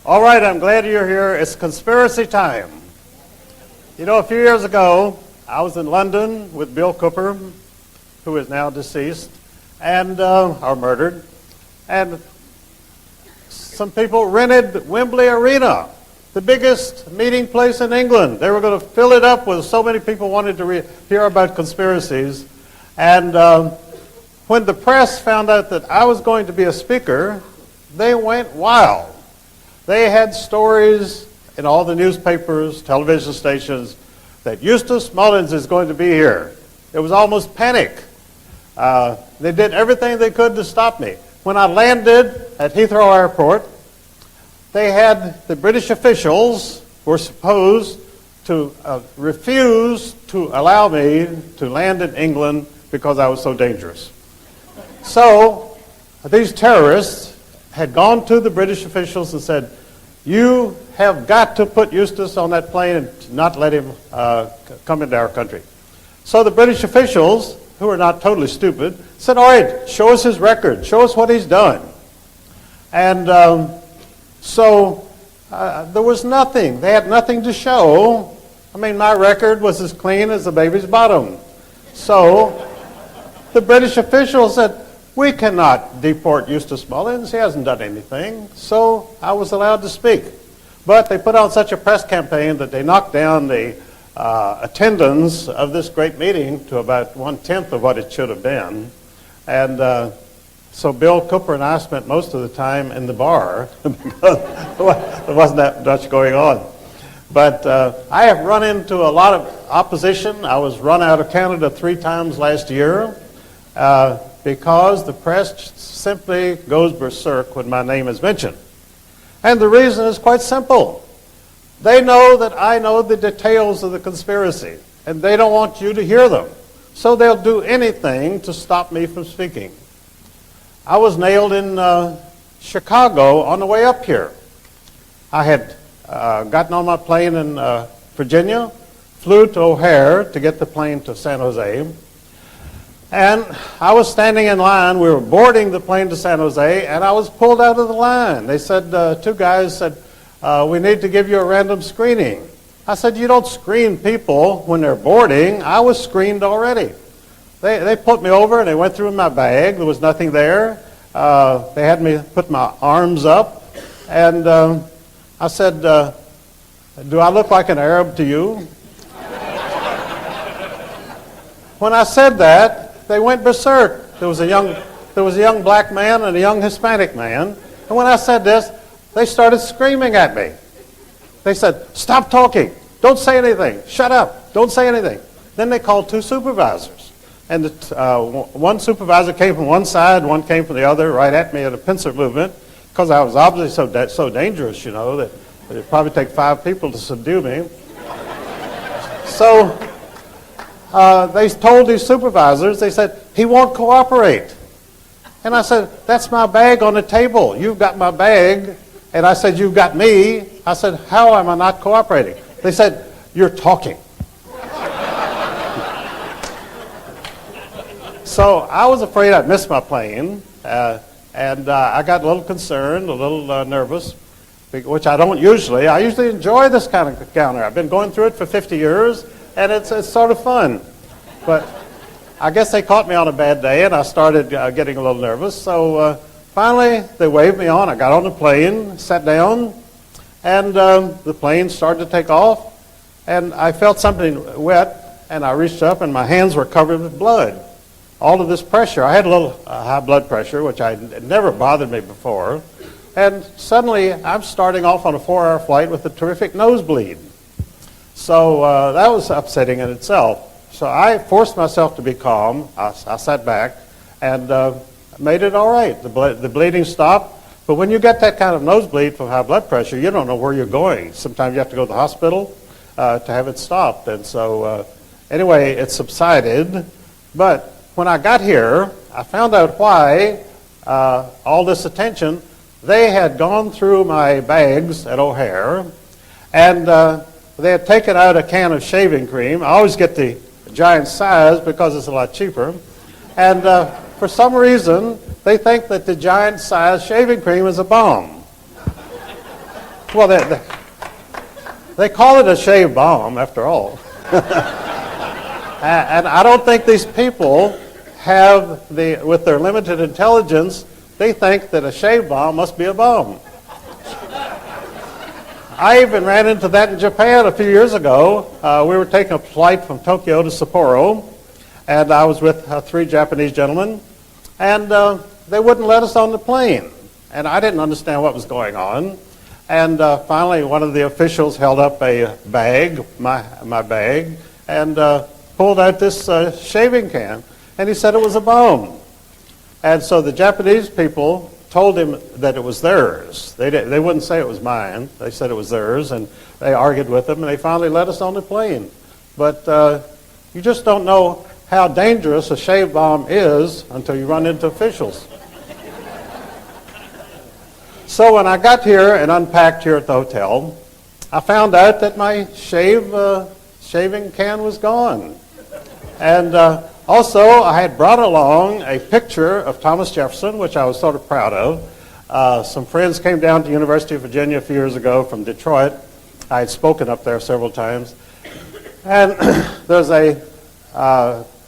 All right, I'm glad you're here. It's conspiracy time. You know, a few years ago, I was in London with Bill Cooper, who is now deceased, and or murdered, and some people rented Wembley Arena, the biggest meeting place in England. They were going to fill it up with so many people wanted to hear about conspiracies. And when the press found out that I was going to be a speaker, they went wild. They had stories in all the newspapers, television stations, that Eustace Mullins is going to be here. It was almost panic. They did everything they could to stop me. When I landed at Heathrow Airport, they had the British officials were supposed to refuse to allow me to land in England because I was so dangerous. So these terrorists had gone to the British officials and said, "You have got to put Eustace on that plane and not let him come into our country." So the British officials, who are not totally stupid, said, "All right, show us his record. Show us what he's done." And so there was nothing. They had nothing to show. I mean, my record was as clean as a baby's bottom. So the British officials said, "We cannot deport Eustace Mullins. He hasn't done anything." So I was allowed to speak. But they put on such a press campaign that they knocked down the attendance of this great meeting to about 1/10 of what it should have been. And so Bill Cooper and I spent most of the time in the bar because there wasn't that much going on. But I have run into a lot of opposition. I was run out of Canada 3 times last year because the press simply goes berserk when my name is mentioned. And the reason is quite simple. They know that I know the details of the conspiracy, and they don't want you to hear them. So they'll do anything to stop me from speaking. I was nailed in Chicago on the way up here. I had gotten on my plane in Virginia, flew to O'Hare to get the plane to San Jose, and I was standing in line. We were boarding the plane to San Jose, and I was pulled out of the line. They said, 2 guys said, "We need to give you a random screening." I said, "You don't screen people when they're boarding." I was screened already. They put me over and they went through my bag. There was nothing there. They had me put my arms up, and I said, "Do I look like an Arab to you?" When I said that, they went berserk. There was a young black man and a young Hispanic man, and when I said this, they started screaming at me. They said, "Stop talking. Don't say anything. Shut up. Don't say anything." Then they called 2 supervisors. And one supervisor came from one side, one came from the other, right at me at a pincer movement, because I was obviously so dangerous, you know, that it'd probably take 5 people to subdue me. So they told these supervisors, they said, "He won't cooperate." And I said, "That's my bag on the table. You've got my bag." And I said, "You've got me." I said, "How am I not cooperating?" They said, "You're talking." So I was afraid I'd miss my plane, and I got a little concerned, a little nervous, which I don't usually. I usually enjoy this kind of encounter. I've been going through it for 50 years, and it's sort of fun. But I guess they caught me on a bad day, and I started getting a little nervous. So finally, they waved me on. I got on the plane, sat down, and the plane started to take off, and I felt something wet, and I reached up, and my hands were covered with blood. All of this pressure. I had a little high blood pressure, which had never bothered me before. And suddenly, I'm starting off on a 4-hour flight with a terrific nosebleed. So that was upsetting in itself. So I forced myself to be calm. I sat back and made it all right. The bleeding stopped. But when you get that kind of nosebleed from high blood pressure, you don't know where you're going. Sometimes you have to go to the hospital to have it stopped. And so anyway, it subsided. But when I got here, I found out why all this attention. They had gone through my bags at O'Hare, and they had taken out a can of shaving cream. I always get the giant size because it's a lot cheaper. And for some reason, they think that the giant size shaving cream is a bomb. Well, they call it a shave bomb, after all. And I don't think these people have with their limited intelligence, they think that a shave bomb must be a bomb. I even ran into that in Japan a few years ago. We were taking a flight from Tokyo to Sapporo, and I was with 3 Japanese gentlemen, and they wouldn't let us on the plane. And I didn't understand what was going on. And finally, one of the officials held up a bag, my bag, and pulled out this shaving can, and he said it was a bomb. And so the Japanese people told him that it was theirs. They wouldn't say it was mine. They said it was theirs, and they argued with him, and they finally let us on the plane. But you just don't know how dangerous a shave bomb is until you run into officials. So when I got here and unpacked here at the hotel, I found out that my shaving can was gone. And also, I had brought along a picture of Thomas Jefferson, which I was sort of proud of. Some friends came down to the University of Virginia a few years ago from Detroit. I had spoken up there several times. And there's a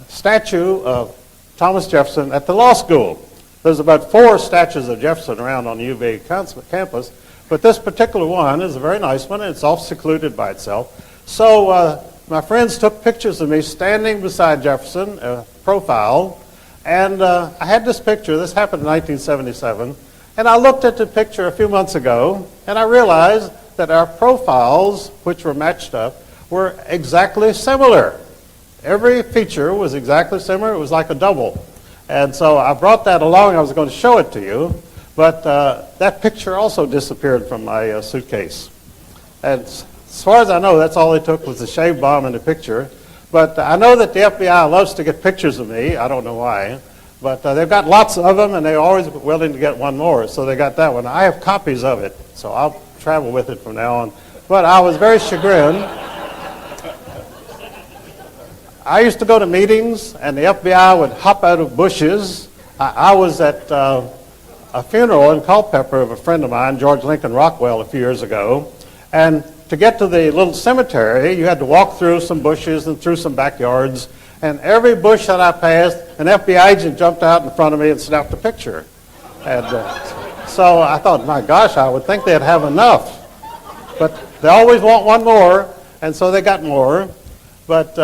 statue of Thomas Jefferson at the law school. There's about 4 statues of Jefferson around on the UVA campus, but this particular one is a very nice one, and it's off secluded by itself. So my friends took pictures of me standing beside Jefferson, profile, and I had this picture. This happened in 1977, and I looked at the picture a few months ago, and I realized that our profiles, which were matched up, were exactly similar. Every feature was exactly similar. It was like a double. And so I brought that along. I was going to show it to you, but that picture also disappeared from my suitcase. And as far as I know, that's all they took was the shave bomb and the picture. But I know that the FBI loves to get pictures of me. I don't know why. But they've got lots of them, and they're always willing to get one more. So they got that one. I have copies of it, so I'll travel with it from now on. But I was very chagrined. I used to go to meetings, and the FBI would hop out of bushes. I was at a funeral in Culpeper of a friend of mine, George Lincoln Rockwell, a few years ago. And to get to the little cemetery, you had to walk through some bushes and through some backyards. And every bush that I passed, an FBI agent jumped out in front of me and snapped a picture. And so I thought, my gosh, I would think they'd have enough. But they always want one more, and so they got more. But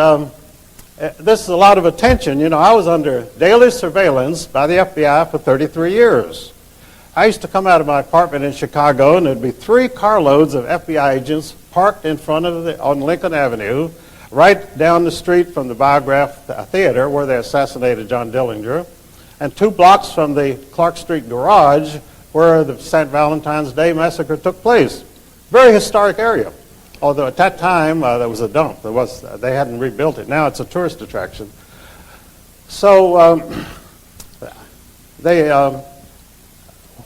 this is a lot of attention. You know, I was under daily surveillance by the FBI for 33 years. I used to come out of my apartment in Chicago, and there'd be 3 carloads of FBI agents parked in front of on Lincoln Avenue, right down the street from the Biograph Theater where they assassinated John Dillinger, and 2 blocks from the Clark Street garage where the St. Valentine's Day massacre took place. Very historic area. Although at that time there was a dump. They hadn't rebuilt it. Now it's a tourist attraction. So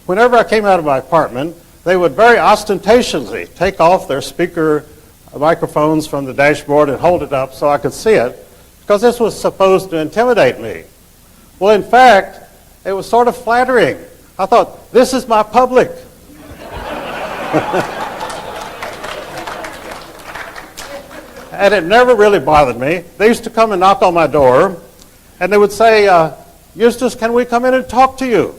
whenever I came out of my apartment, they would very ostentatiously take off their speaker microphones from the dashboard and hold it up so I could see it, because this was supposed to intimidate me. Well, in fact, it was sort of flattering. I thought, this is my public. And it never really bothered me. They used to come and knock on my door, and they would say, Eustace, can we come in and talk to you?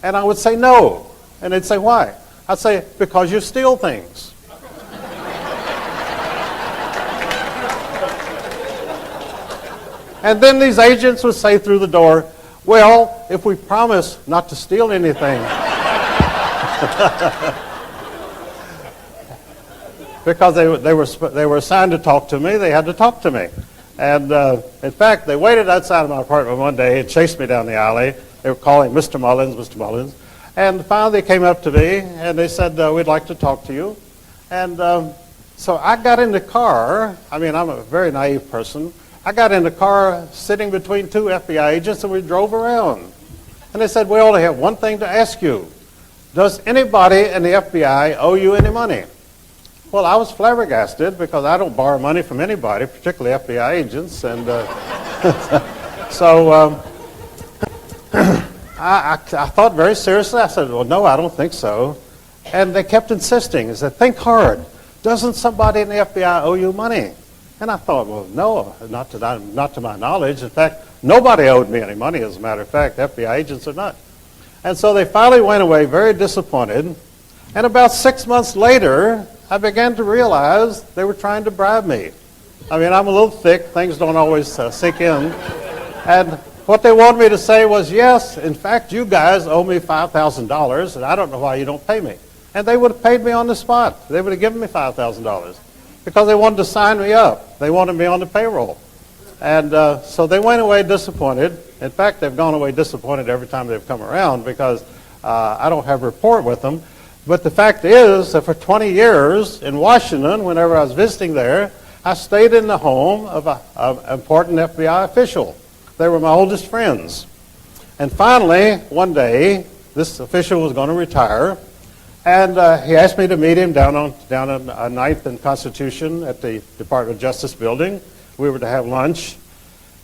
And I would say no. And they'd say, why? I'd say, because you steal things. And then these agents would say through the door, well, if we promise not to steal anything. Because they were assigned to talk to me, they had to talk to me. And in fact, they waited outside of my apartment one day and chased me down the alley. They were calling Mr. Mullins, Mr. Mullins. And finally they came up to me and they said, we'd like to talk to you. And so I got in the car. I mean, I'm a very naive person. I got in the car sitting between 2 FBI agents, and we drove around. And they said, we only have one thing to ask you. Does anybody in the FBI owe you any money? Well, I was flabbergasted because I don't borrow money from anybody, particularly FBI agents. And so I thought very seriously. I said, well, no, I don't think so. And they kept insisting. They said, think hard. Doesn't somebody in the FBI owe you money? And I thought, well, no, not to my knowledge. In fact, nobody owed me any money, as a matter of fact. FBI agents are not. And so they finally went away very disappointed. And about 6 months later, I began to realize they were trying to bribe me. I mean, I'm a little thick. Things don't always sink in. And what they wanted me to say was, yes, in fact, you guys owe me $5,000, and I don't know why you don't pay me. And they would have paid me on the spot. They would have given me $5,000 because they wanted to sign me up. They wanted me on the payroll. And so they went away disappointed. In fact, they've gone away disappointed every time they've come around because I don't have rapport with them. But the fact is that for 20 years in Washington, whenever I was visiting there, I stayed in the home of an important FBI official. They were my oldest friends. And finally, one day, this official was going to retire, and he asked me to meet him down on 9th and Constitution at the Department of Justice building. We were to have lunch.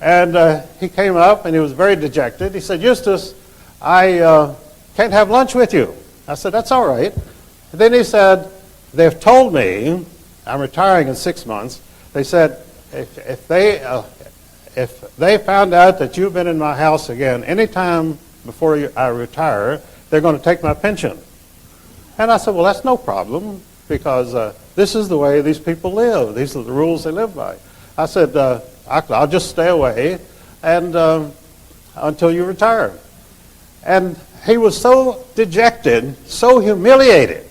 And he came up, and he was very dejected. He said, Eustace, I can't have lunch with you. I said, that's all right. And then he said, they've told me, I'm retiring in 6 months, they said, if they found out that you've been in my house again any time before I retire, they're going to take my pension. And I said, well, that's no problem, because this is the way these people live. These are the rules they live by. I said, I'll just stay away and until you retire. And he was so dejected, so humiliated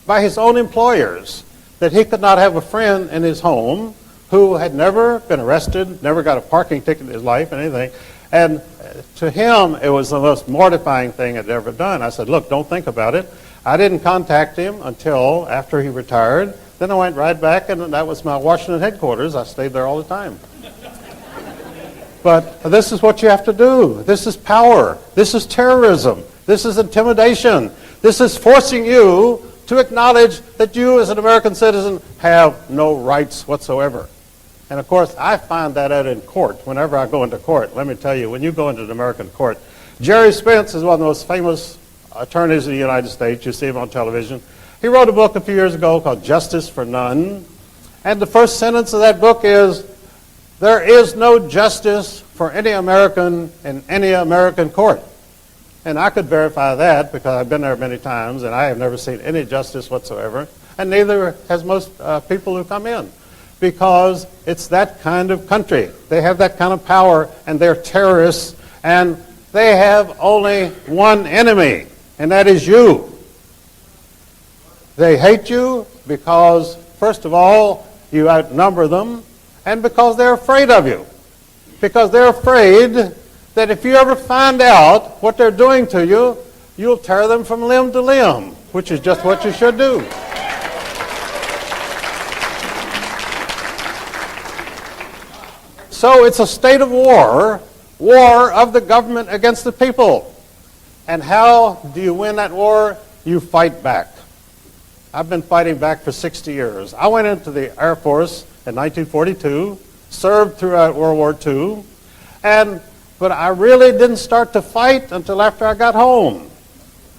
by his own employers that he could not have a friend in his home who had never been arrested, never got a parking ticket in his life, and anything. And to him, it was the most mortifying thing I'd ever done. I said, look, don't think about it. I didn't contact him until after he retired. Then I went right back, and that was my Washington headquarters. I stayed there all the time. But this is what you have to do. This is power. This is terrorism. This is intimidation. This is forcing you to acknowledge that you as an American citizen have no rights whatsoever. And of course, I find that out in court. Whenever I go into court, let me tell you, when you go into an American court, Jerry Spence is one of the most famous attorneys in the United States. You see him on television. He wrote a book a few years ago called Justice for None. And the first sentence of that book is, there is no justice for any American in any American court. And I could verify that because I've been there many times and I have never seen any justice whatsoever. And neither has most people who come in, because it's that kind of country. They have that kind of power, and they're terrorists, and they have only one enemy, and that is you. They hate you because, first of all, you outnumber them, and because they're afraid of you. Because they're afraid that if you ever find out what they're doing to you, you'll tear them from limb to limb, which is just what you should do. So it's a state of war of the government against the people. And how do you win that war? You fight back. I've been fighting back for 60 years. I went into the Air Force in 1942, served throughout World War II, but I really didn't start to fight until after I got home.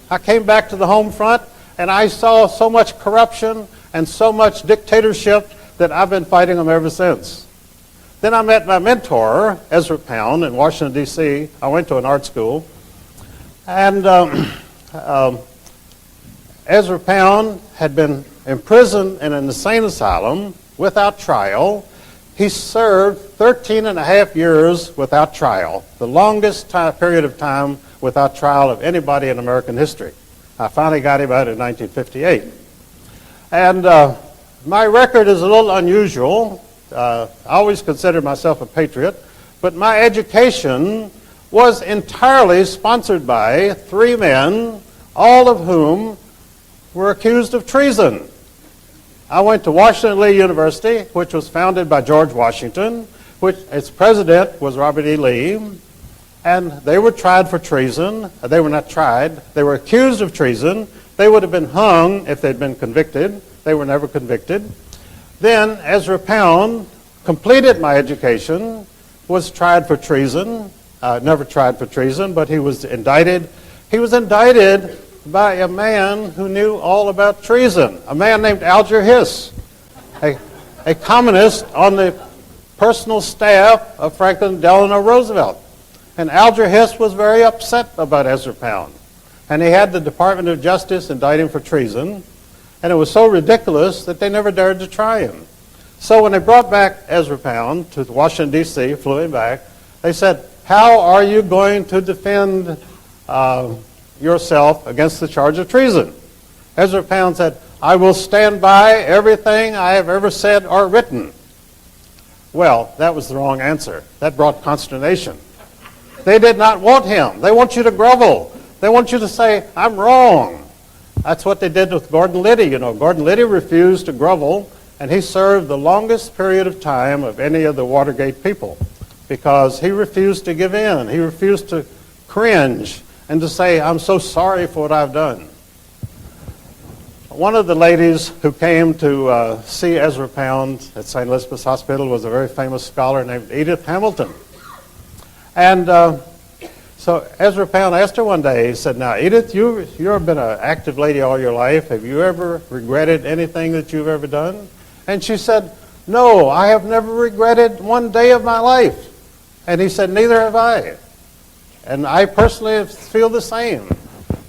I came back to the home front, and I saw so much corruption and so much dictatorship that I've been fighting them ever since. Then I met my mentor, Ezra Pound, in Washington, D.C. I went to an art school. And Ezra Pound had been imprisoned in an insane asylum without trial. He served 13 and a half years without trial, the longest period of time without trial of anybody in American history. I finally got him out in 1958. And my record is a little unusual. I always considered myself a patriot, but my education was entirely sponsored by three men, all of whom were accused of treason. I went to Washington Lee University, which was founded by George Washington, which its president was Robert E. Lee, and they were tried for treason. They were not tried. They were accused of treason. They would have been hung if they'd been convicted. They were never convicted. Then Ezra Pound completed my education, was tried for treason, never tried for treason, but he was indicted. He was indicted by a man who knew all about treason, a man named Alger Hiss, a communist on the personal staff of Franklin Delano Roosevelt. And Alger Hiss was very upset about Ezra Pound. And he had the Department of Justice indict him for treason. And it was so ridiculous that they never dared to try him. So when they brought back Ezra Pound to Washington, D.C., flew him back, they said, how are you going to defend yourself against the charge of treason? Ezra Pound said, I will stand by everything I have ever said or written. Well, that was the wrong answer. That brought consternation. They did not want him. They want you to grovel. They want you to say, I'm wrong. That's what they did with Gordon Liddy. You know, Gordon Liddy refused to grovel, and he served the longest period of time of any of the Watergate people because he refused to give in. He refused to cringe and to say, I'm so sorry for what I've done. One of the ladies who came to see Ezra Pound at St. Elizabeth's Hospital was a very famous scholar named Edith Hamilton. And so Ezra Pound asked her one day, he said, now, Edith, you've been an active lady all your life. Have you ever regretted anything that you've ever done? And she said, no, I have never regretted one day of my life. And he said, neither have I. And I personally feel the same.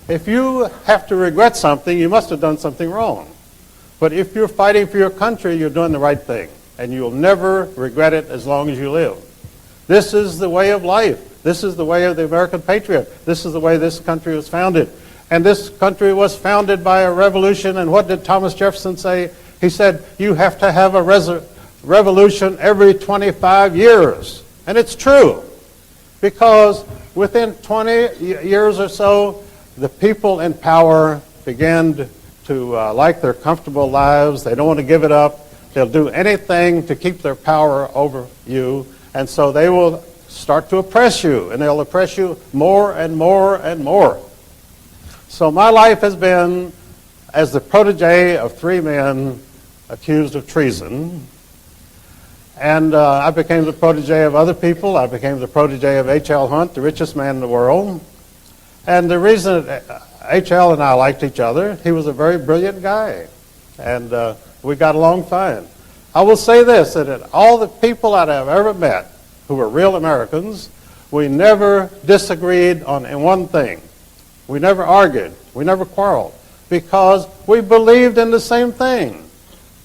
If you have to regret something, you must have done something wrong. But if you're fighting for your country, you're doing the right thing. And you'll never regret it as long as you live. This is the way of life. This is the way of the American patriot. This is the way this country was founded. And this country was founded by a revolution. And what did Thomas Jefferson say? He said, you have to have a revolution every 25 years. And it's true. Because within 20 years or so, the people in power began to like their comfortable lives. They don't want to give it up. They'll do anything to keep their power over you. And so they will start to oppress you. And they'll oppress you more and more and more. So my life has been as the protege of three men accused of treason. And I became the protege of other people. I became the protege of H.L. Hunt, the richest man in the world. And the reason H.L. and I liked each other, he was a very brilliant guy. And we got along fine. I will say this, that all the people that I've ever met who were real Americans, we never disagreed on one thing. We never argued. We never quarreled. Because we believed in the same thing.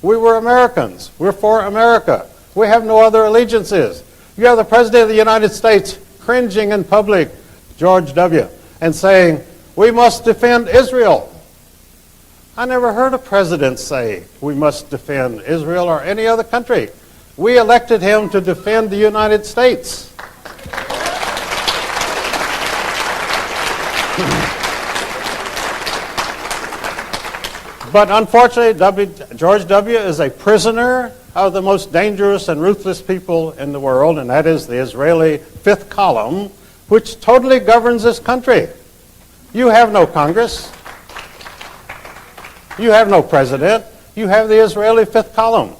We were Americans. We're for America. We have no other allegiances. You have the President of the United States cringing in public, George W., and saying, we must defend Israel. I never heard a president say we must defend Israel or any other country. We elected him to defend the United States. But unfortunately, George W. is a prisoner of the most dangerous and ruthless people in the world, and that is the Israeli fifth column, which totally governs this country. You have no Congress. You have no president. You have the Israeli fifth column.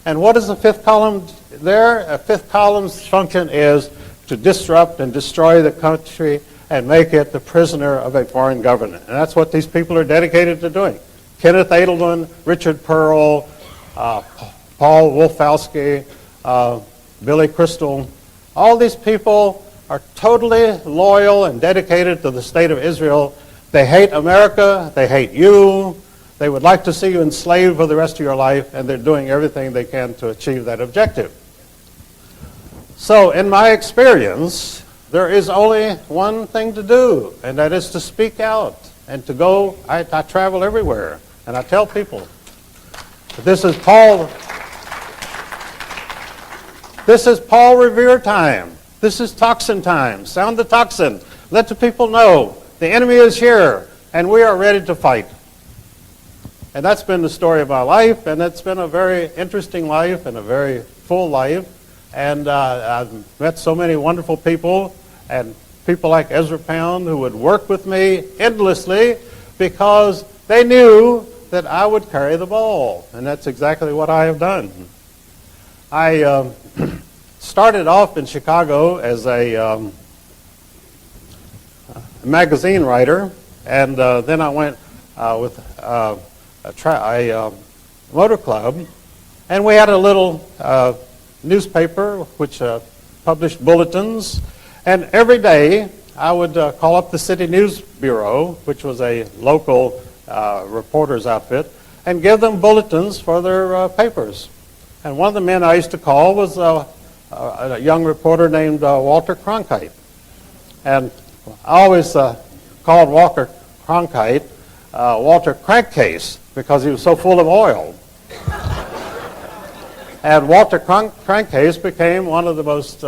And what is the fifth column there? A fifth column's function is to disrupt and destroy the country and make it the prisoner of a foreign government. And that's what these people are dedicated to doing. Kenneth Edelman, Richard Pearl, Paul Wolfowski, Billy Crystal, all these people are totally loyal and dedicated to the state of Israel. They hate America. They hate you. They would like to see you enslaved for the rest of your life, and they're doing everything they can to achieve that objective. So in my experience, there is only one thing to do, and that is to speak out and to go. I travel everywhere, and I tell people, this is Paul Revere time. This is toxin time. Sound the toxin. Let the people know the enemy is here, and we are ready to fight. And that's been the story of my life, and it's been a very interesting life and a very full life. And I've met so many wonderful people, and people like Ezra Pound who would work with me endlessly because they knew that I would carry the ball. And that's exactly what I have done. I started off in Chicago as a magazine writer, And then I went with a motor club, and we had a little newspaper which published bulletins. And every day I would call up the City News Bureau, which was a local reporter's outfit, and give them bulletins for their papers. And one of the men I used to call was a young reporter named Walter Cronkite. And I always called Walter Cronkite Walter Crankcase because he was so full of oil. And Walter Crankcase became one of the most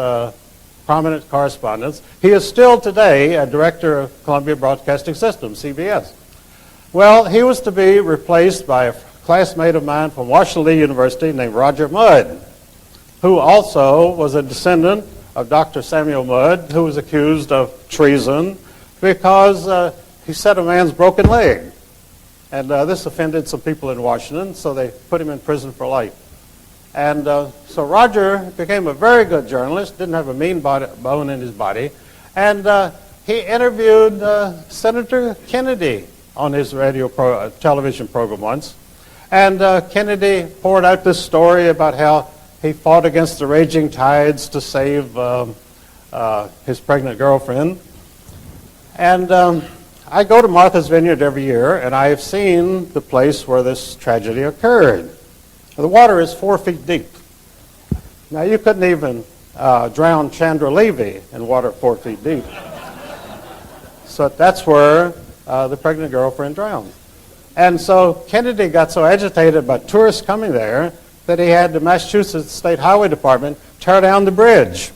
prominent correspondents. He is still today a director of Columbia Broadcasting System, CBS. Well, he was to be replaced by a classmate of mine from Washington Lee University named Roger Mudd, who also was a descendant of Dr. Samuel Mudd, who was accused of treason because he set a man's broken leg. And this offended some people in Washington, so they put him in prison for life. And so Roger became a very good journalist, didn't have a mean bone in his body, and he interviewed Senator Kennedy on his television program once. And Kennedy poured out this story about how he fought against the raging tides to save his pregnant girlfriend. And I go to Martha's Vineyard every year, and I have seen the place where this tragedy occurred. The water is 4 feet deep. Now, you couldn't even drown Chandra Levy in water 4 feet deep. So that's where the pregnant girlfriend drowned. And so Kennedy got so agitated about tourists coming there that he had the Massachusetts State Highway Department tear down the bridge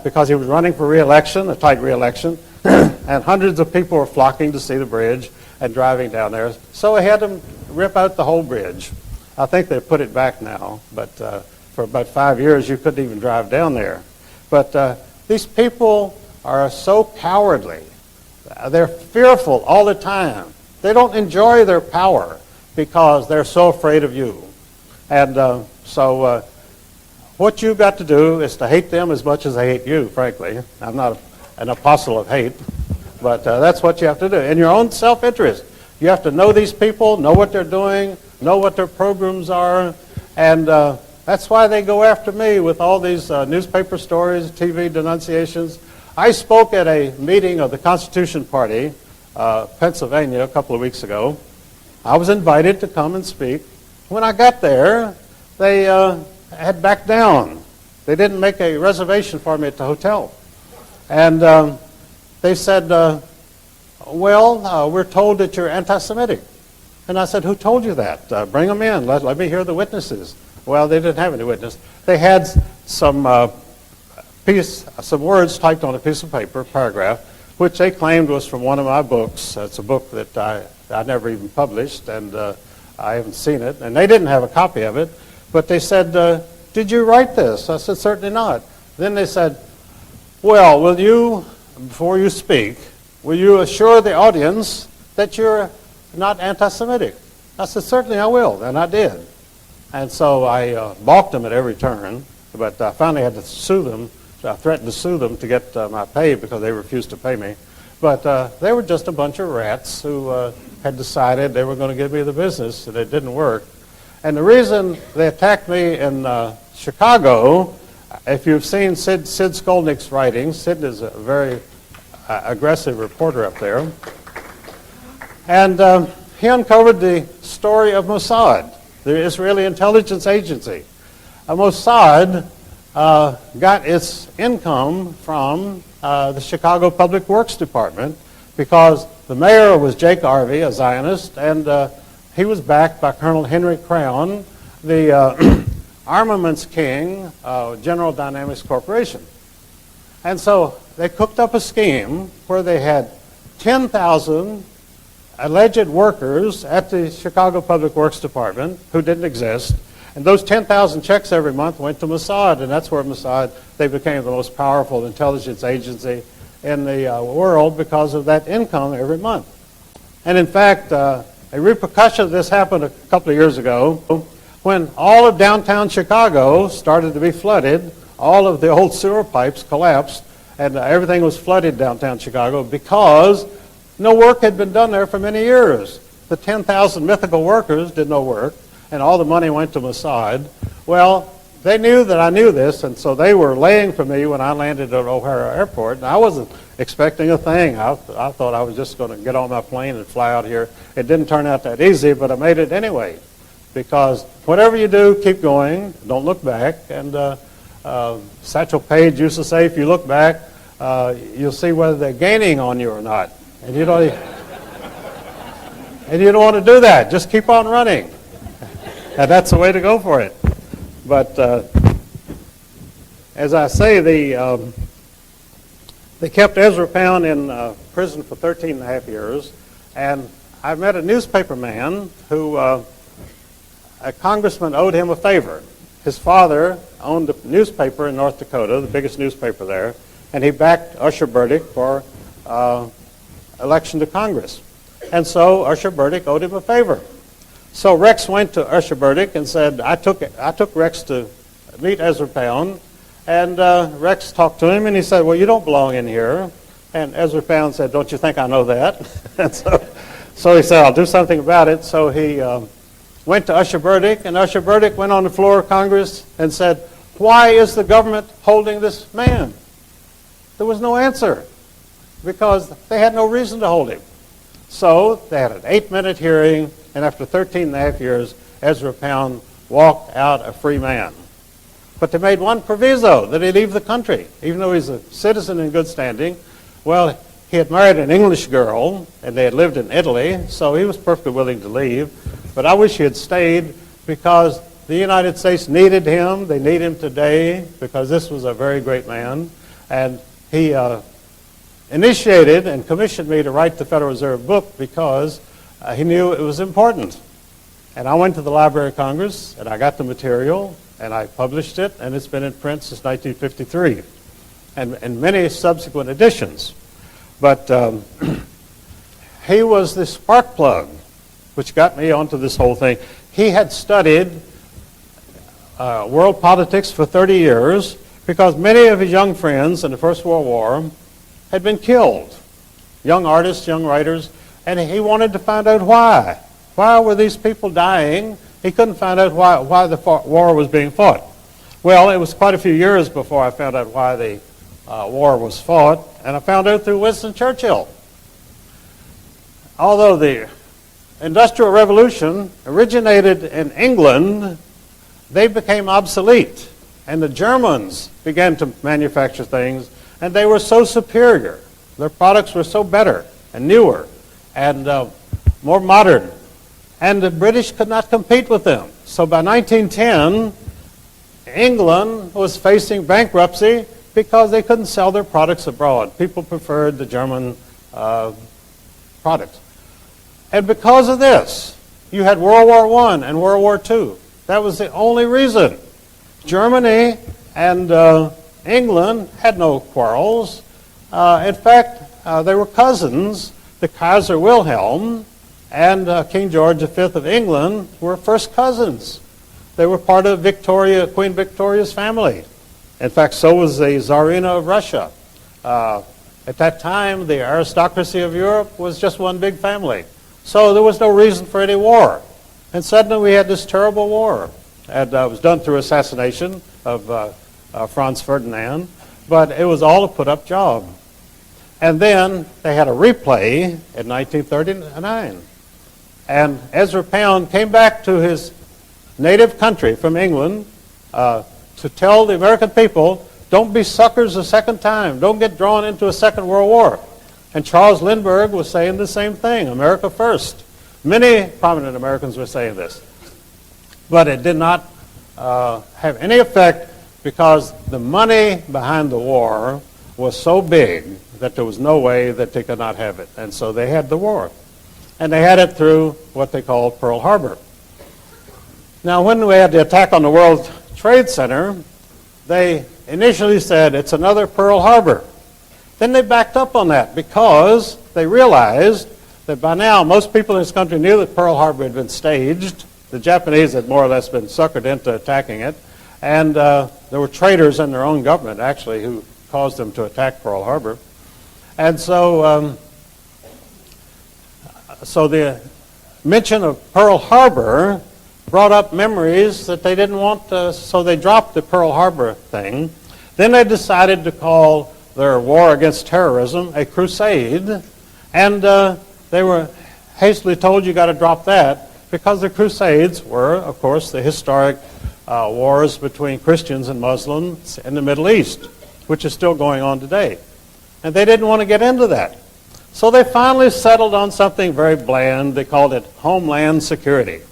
because he was running for re-election, a tight re-election, and hundreds of people were flocking to see the bridge and driving down there. So he had to rip out the whole bridge. I think they put it back now, but for about 5 years you couldn't even drive down there. But these people are so cowardly. They're fearful all the time. They don't enjoy their power because they're so afraid of you. And so what you've got to do is to hate them as much as they hate you, frankly. I'm not an apostle of hate, but that's what you have to do. In your own self-interest, you have to know these people, know what they're doing, know what their programs are, and that's why they go after me with all these newspaper stories, TV denunciations. I spoke at a meeting of the Constitution Party, Pennsylvania, a couple of weeks ago. I was invited to come and speak. When I got there, they had backed down. They didn't make a reservation for me at the hotel. And they said, well, we're told that you're anti-Semitic. And I said, who told you that? Bring them in. Let me hear the witnesses. Well, they didn't have any witness. They had some words typed on a piece of paper, paragraph, which they claimed was from one of my books. It's a book that I never even published, and I haven't seen it. And they didn't have a copy of it. But they said, did you write this? I said, certainly not. Then they said, well, will you, before you speak, will you assure the audience that you're not anti-Semitic? I said, certainly I will, and I did. And so I balked them at every turn, but I finally had to sue them. I threatened to sue them to get my pay because they refused to pay me. But they were just a bunch of rats who had decided they were going to give me the business, and it didn't work. And the reason they attacked me in Chicago, if you've seen Sid Skolnick's writings, Sid is a very aggressive reporter up there. And he uncovered the story of Mossad, the Israeli intelligence agency. Mossad got its income from the Chicago Public Works Department because the mayor was Jake Arvey, a Zionist, and he was backed by Colonel Henry Crown, the armaments king of General Dynamics Corporation. And so they cooked up a scheme where they had 10,000 alleged workers at the Chicago Public Works Department who didn't exist. And those 10,000 checks every month went to Mossad, and that's where Mossad, they became the most powerful intelligence agency in the world because of that income every month. And in fact, a repercussion of this happened a couple of years ago when all of downtown Chicago started to be flooded. All of the old sewer pipes collapsed, and everything was flooded downtown Chicago because No work had been done there for many years. The 10,000 mythical workers did no work, and all the money went to Mossad. Well, they knew that I knew this, and so they were laying for me when I landed at O'Hare Airport, and I wasn't expecting a thing. I thought I was just going to get on my plane and fly out here. It didn't turn out that easy, but I made it anyway, because whatever you do, keep going, don't look back. And Satchel Paige used to say, if you look back, you'll see whether they're gaining on you or not. And you don't want to do that. Just keep on running. And that's the way to go for it. But as I say, they kept Ezra Pound in prison for 13 and a half years. And I met a newspaper man who, a congressman owed him a favor. His father owned a newspaper in North Dakota, the biggest newspaper there, and he backed Usher Burdick for election to Congress. And so Usher Burdick owed him a favor. So Rex went to Usher Burdick and said, I took Rex to meet Ezra Pound. And Rex talked to him, and he said, well, you don't belong in here. And Ezra Pound said, don't you think I know that? And so he said, I'll do something about it. So he went to Usher Burdick, and Usher Burdick went on the floor of Congress and said, why is the government holding this man? There was no answer, because they had no reason to hold him. So they had an 8-minute hearing, and after 13 and a half years, Ezra Pound walked out a free man. But they made one proviso, that he leave the country, even though he's a citizen in good standing. Well, he had married an English girl, and they had lived in Italy, so he was perfectly willing to leave. But I wish he had stayed, because the United States needed him. They need him today, because this was a very great man. And he initiated and commissioned me to write the Federal Reserve book, because he knew it was important. And I went to the Library of Congress, and I got the material, and I published it, and it's been in print since 1953, and many subsequent editions. But he was the spark plug which got me onto this whole thing. He had studied world politics for 30 years, because many of his young friends in the First World War had been killed. Young artists, young writers, and he wanted to find out why. Why were these people dying? He couldn't find out why the war was being fought. Well, it was quite a few years before I found out why the war was fought, and I found out through Winston Churchill. Although the Industrial Revolution originated in England, they became obsolete, and the Germans began to manufacture things, and they were so superior. Their products were so better and newer and more modern, and the British could not compete with them. So by 1910, England was facing bankruptcy because they couldn't sell their products abroad. People preferred the German products. And because of this, you had World War I and World War II. That was the only reason. Germany and England had no quarrels. In fact, they were cousins. The Kaiser Wilhelm and King George V of England were first cousins. They were part of Queen Victoria's family. In fact, so was the Tsarina of Russia. At that time, the aristocracy of Europe was just one big family. So there was no reason for any war. And suddenly we had this terrible war. And it was done through assassination of Franz Ferdinand. But it was all a put-up job. And then they had a replay in 1939. And Ezra Pound came back to his native country from England to tell the American people, don't be suckers a second time. Don't get drawn into a Second World War. And Charles Lindbergh was saying the same thing, America first. Many prominent Americans were saying this. But it did not have any effect, because the money behind the war was so big that there was no way that they could not have it. And so they had the war. And they had it through what they called Pearl Harbor. Now, when we had the attack on the World Trade Center, they initially said it's another Pearl Harbor. Then they backed up on that, because they realized that by now most people in this country knew that Pearl Harbor had been staged. The Japanese had more or less been suckered into attacking it. And there were traitors in their own government, actually, who caused them to attack Pearl Harbor. And so so the mention of Pearl Harbor brought up memories that they didn't want, so they dropped the Pearl Harbor thing. Then they decided to call their war against terrorism a crusade, and they were hastily told you got to drop that because the Crusades were, of course, the historic wars between Christians and Muslims in the Middle East, which is still going on today. And they didn't want to get into that. So they finally settled on something very bland. They called it Homeland Security.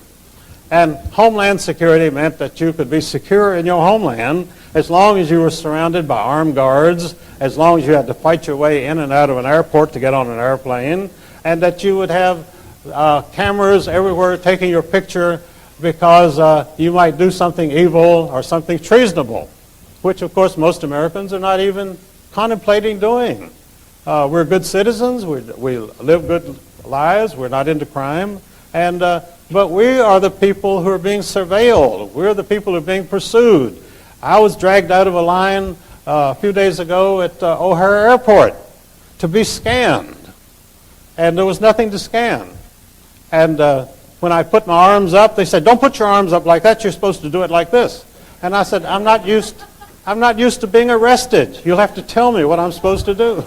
And Homeland Security meant that you could be secure in your homeland as long as you were surrounded by armed guards, as long as you had to fight your way in and out of an airport to get on an airplane, and that you would have cameras everywhere taking your picture because you might do something evil or something treasonable, which, of course, most Americans are not even contemplating doing. We're good citizens. We live good lives. We're not into crime. But we are the people who are being surveilled. We're the people who are being pursued. I was dragged out of a line a few days ago at O'Hare Airport to be scanned. And there was nothing to scan. And when I put my arms up, they said, "Don't put your arms up like that. You're supposed to do it like this." And I said, I'm not used to being arrested. You'll have to tell me what I'm supposed to do.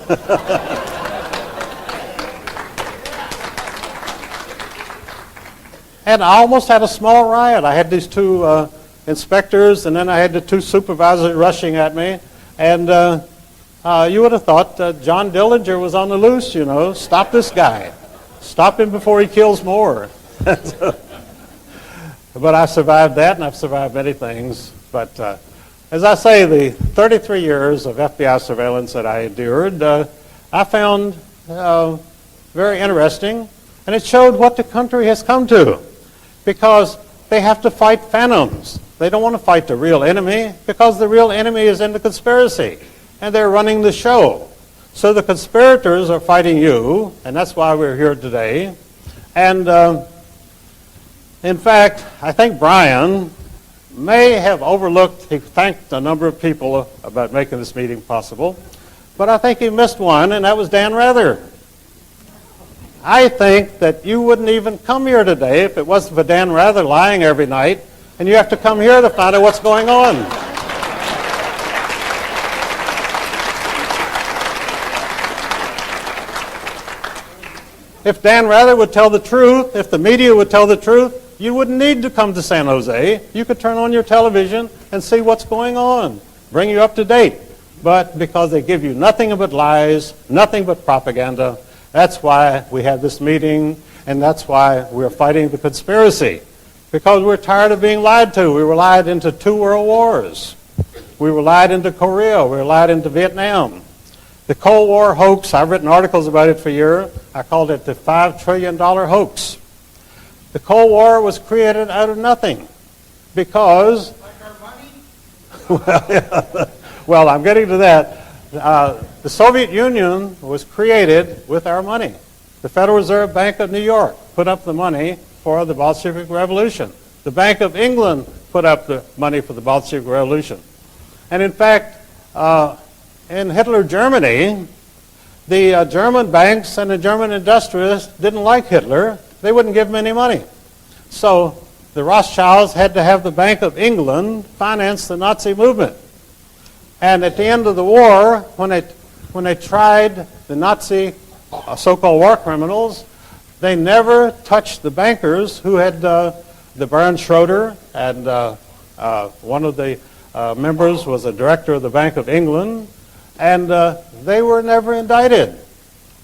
And I almost had a small riot. I had these two inspectors, and then I had the two supervisors rushing at me. And you would have thought John Dillinger was on the loose, you know. Stop this guy. Stop him before he kills more. But I survived that, and I've survived many things. But as I say, the 33 years of FBI surveillance that I endured, I found very interesting, and it showed what the country has come to, because they have to fight phantoms. They don't want to fight the real enemy, because the real enemy is in the conspiracy, and they're running the show. So the conspirators are fighting you, and that's why we're here today. And in fact, I think Brian may have overlooked, he thanked a number of people about making this meeting possible, but I think he missed one, and that was Dan Rather. I think that you wouldn't even come here today if it wasn't for Dan Rather lying every night, and you have to come here to find out what's going on. If Dan Rather would tell the truth, if the media would tell the truth, you wouldn't need to come to San Jose. You could turn on your television and see what's going on, bring you up to date. But because they give you nothing but lies, nothing but propaganda, that's why we have this meeting, and that's why we're fighting the conspiracy. Because we're tired of being lied to. We were lied into 2 world wars. We were lied into Korea. We were lied into Vietnam. The Cold War hoax, I've written articles about it for years. I called it the $5 trillion hoax. The Cold War was created out of nothing because... Like our money? Well, I'm getting to that. The Soviet Union was created with our money. The Federal Reserve Bank of New York put up the money for the Bolshevik Revolution. The Bank of England put up the money for the Bolshevik Revolution. And in fact, in Hitler Germany, the German banks and the German industrialists didn't like Hitler. They wouldn't give him any money. So the Rothschilds had to have the Bank of England finance the Nazi movement. And at the end of the war, when they tried the Nazi so-called war criminals, they never touched the bankers who had the Baron Schroeder, and one of the members was a director of the Bank of England, and they were never indicted.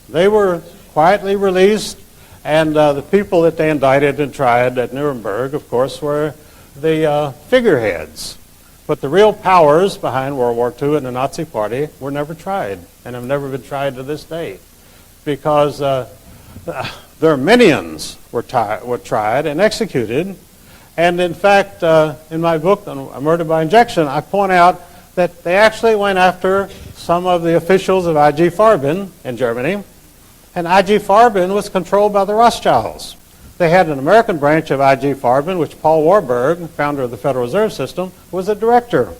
They were quietly released, and the people that they indicted and tried at Nuremberg, of course, were the figureheads. But the real powers behind World War II and the Nazi Party were never tried, and have never been tried to this day, because their minions were tried and executed. And in fact, in my book, on Murder by Injection, I point out that they actually went after some of the officials of IG Farben in Germany, and IG Farben was controlled by the Rothschilds. They had an American branch of IG Farben, which Paul Warburg, founder of the Federal Reserve System, was a director.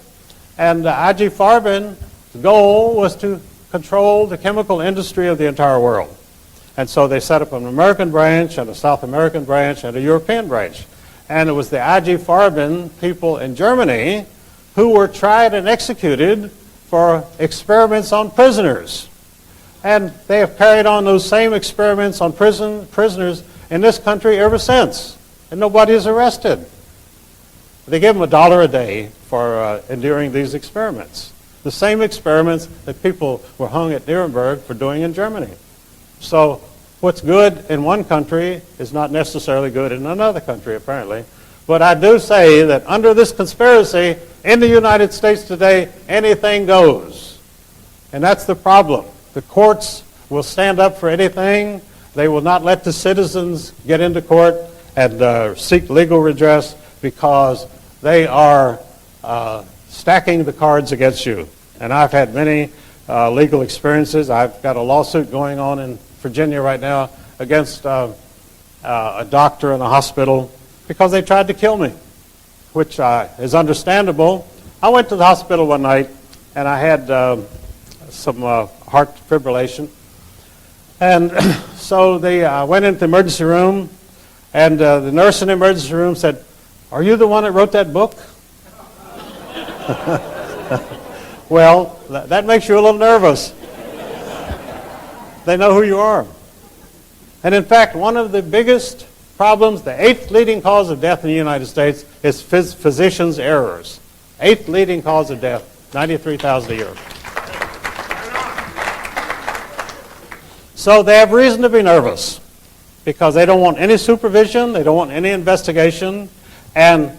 And IG Farben's goal was to control the chemical industry of the entire world. And so they set up an American branch and a South American branch and a European branch. And it was the IG Farben people in Germany who were tried and executed for experiments on prisoners. And they have carried on those same experiments on prisoners in this country ever since. And nobody is arrested. They give them $1 a day for enduring these experiments. The same experiments that people were hung at Nuremberg for doing in Germany. So what's good in one country is not necessarily good in another country, apparently. But I do say that under this conspiracy in the United States today, anything goes. And that's the problem. The courts will stand up for anything. They will not let the citizens get into court and seek legal redress because they are stacking the cards against you. And I've had many legal experiences. I've got a lawsuit going on in Virginia right now against a doctor in a hospital because they tried to kill me, which is understandable. I went to the hospital one night and I had some heart fibrillation. And so they went into the emergency room and the nurse in the emergency room said, "Are you the one that wrote that book?" Well, that makes you a little nervous. They know who you are. And in fact, one of the biggest problems, the 8th leading cause of death in the United States is physicians' errors. 8th leading cause of death, 93,000 a year. So they have reason to be nervous because they don't want any supervision, they don't want any investigation, and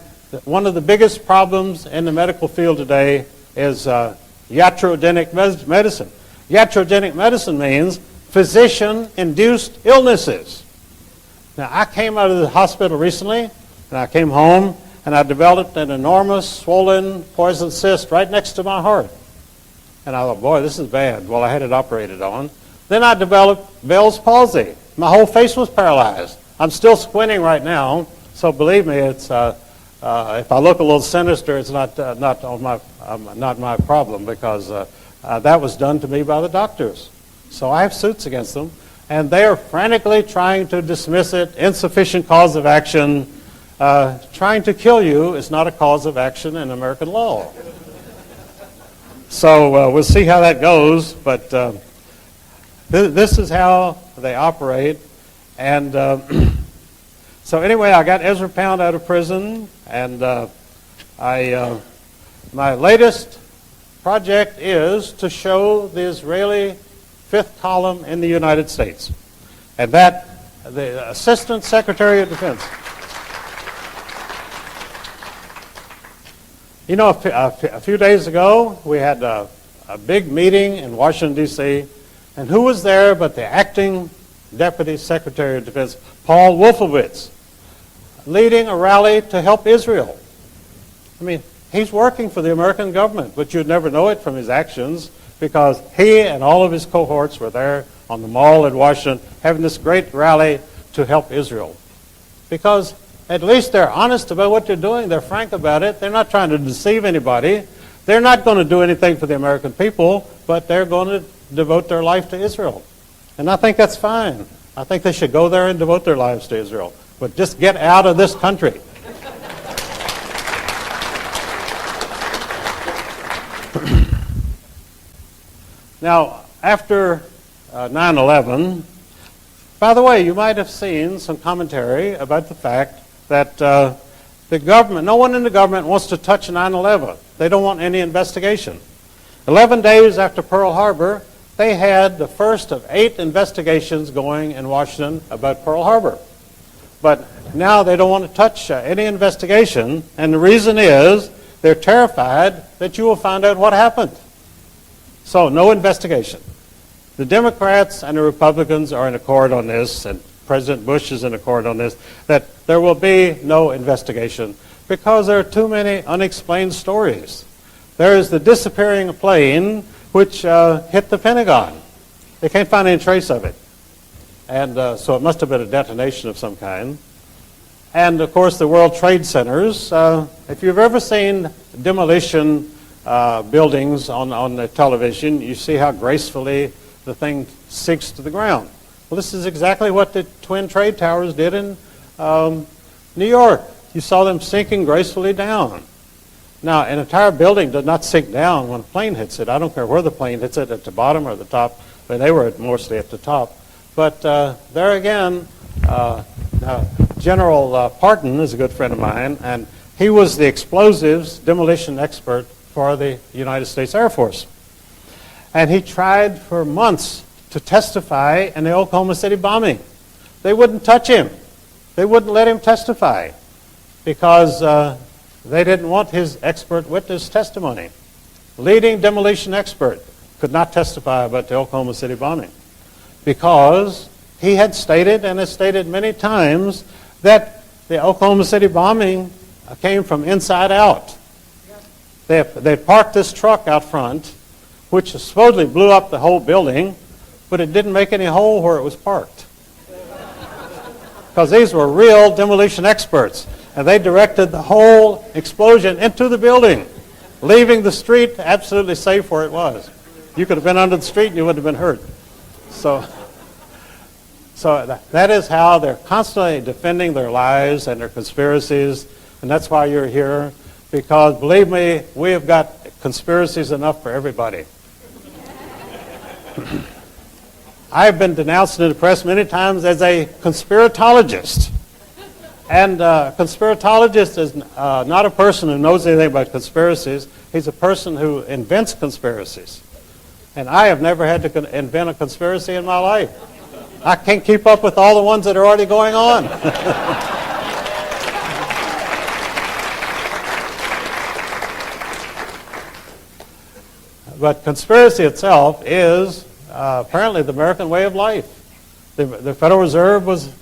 one of the biggest problems in the medical field today is iatrogenic medicine. Iatrogenic medicine means physician-induced illnesses. Now, I came out of the hospital recently, and I came home, and I developed an enormous swollen poison cyst right next to my heart. And I thought, boy, this is bad. Well, I had it operated on. Then I developed Bell's palsy. My whole face was paralyzed. I'm still squinting right now, so believe me, it's if I look a little sinister, it's not my problem because that was done to me by the doctors. So I have suits against them, and they are frantically trying to dismiss it. Insufficient cause of action. Trying to kill you is not a cause of action in American law. So we'll see how that goes, but this is how they operate. And so anyway, I got Ezra Pound out of prison, and my latest project is to show the Israeli fifth column in the United States. And that, the Assistant Secretary of Defense. You know, a few days ago, we had a big meeting in Washington, D.C., and who was there but the acting Deputy Secretary of Defense, Paul Wolfowitz, leading a rally to help Israel. I mean, he's working for the American government, but you'd never know it from his actions because he and all of his cohorts were there on the mall in Washington having this great rally to help Israel. Because at least they're honest about what they're doing. They're frank about it. They're not trying to deceive anybody. They're not going to do anything for the American people, but they're going to devote their life to Israel. And I think that's fine. I think they should go there and devote their lives to Israel. But just get out of this country. Now, after 9/11, by the way, you might have seen some commentary about the fact that the government, no one in the government wants to touch 9/11. They don't want any investigation. 11 days after Pearl Harbor, they had the first of 8 investigations going in Washington about Pearl Harbor. But now they don't want to touch any investigation, and the reason is they're terrified that you will find out what happened. So no investigation. The Democrats and the Republicans are in accord on this, and President Bush is in accord on this, that there will be no investigation because there are too many unexplained stories. There is the disappearing plane which hit the Pentagon. They can't find any trace of it. And so it must have been a detonation of some kind. And of course the World Trade Centers, if you've ever seen demolition buildings on the television, you see how gracefully the thing sinks to the ground. Well, this is exactly what the Twin Trade Towers did in New York. You saw them sinking gracefully down. Now, an entire building does not sink down when a plane hits it. I don't care where the plane hits it, at the bottom or the top. But they were mostly at the top. But there again, General Parton is a good friend of mine, and he was the explosives demolition expert for the United States Air Force. And he tried for months to testify in the Oklahoma City bombing. They wouldn't touch him. They wouldn't let him testify because they didn't want his expert witness testimony. Leading demolition expert could not testify about the Oklahoma City bombing because he had stated, and has stated many times, that the Oklahoma City bombing came from inside out. They parked this truck out front, which supposedly blew up the whole building, but it didn't make any hole where it was parked. Because these were real demolition experts, and they directed the whole explosion into the building, leaving the street absolutely safe where it was. You could have been under the street and you wouldn't have been hurt. So that is how they're constantly defending their lies and their conspiracies, and that's why you're here, because believe me, we have got conspiracies enough for everybody. I've been denounced in the press many times as a conspiratologist. And a conspiratologist is not a person who knows anything about conspiracies. He's a person who invents conspiracies. And I have never had to invent a conspiracy in my life. I can't keep up with all the ones that are already going on. But conspiracy itself is apparently the American way of life. The Federal Reserve was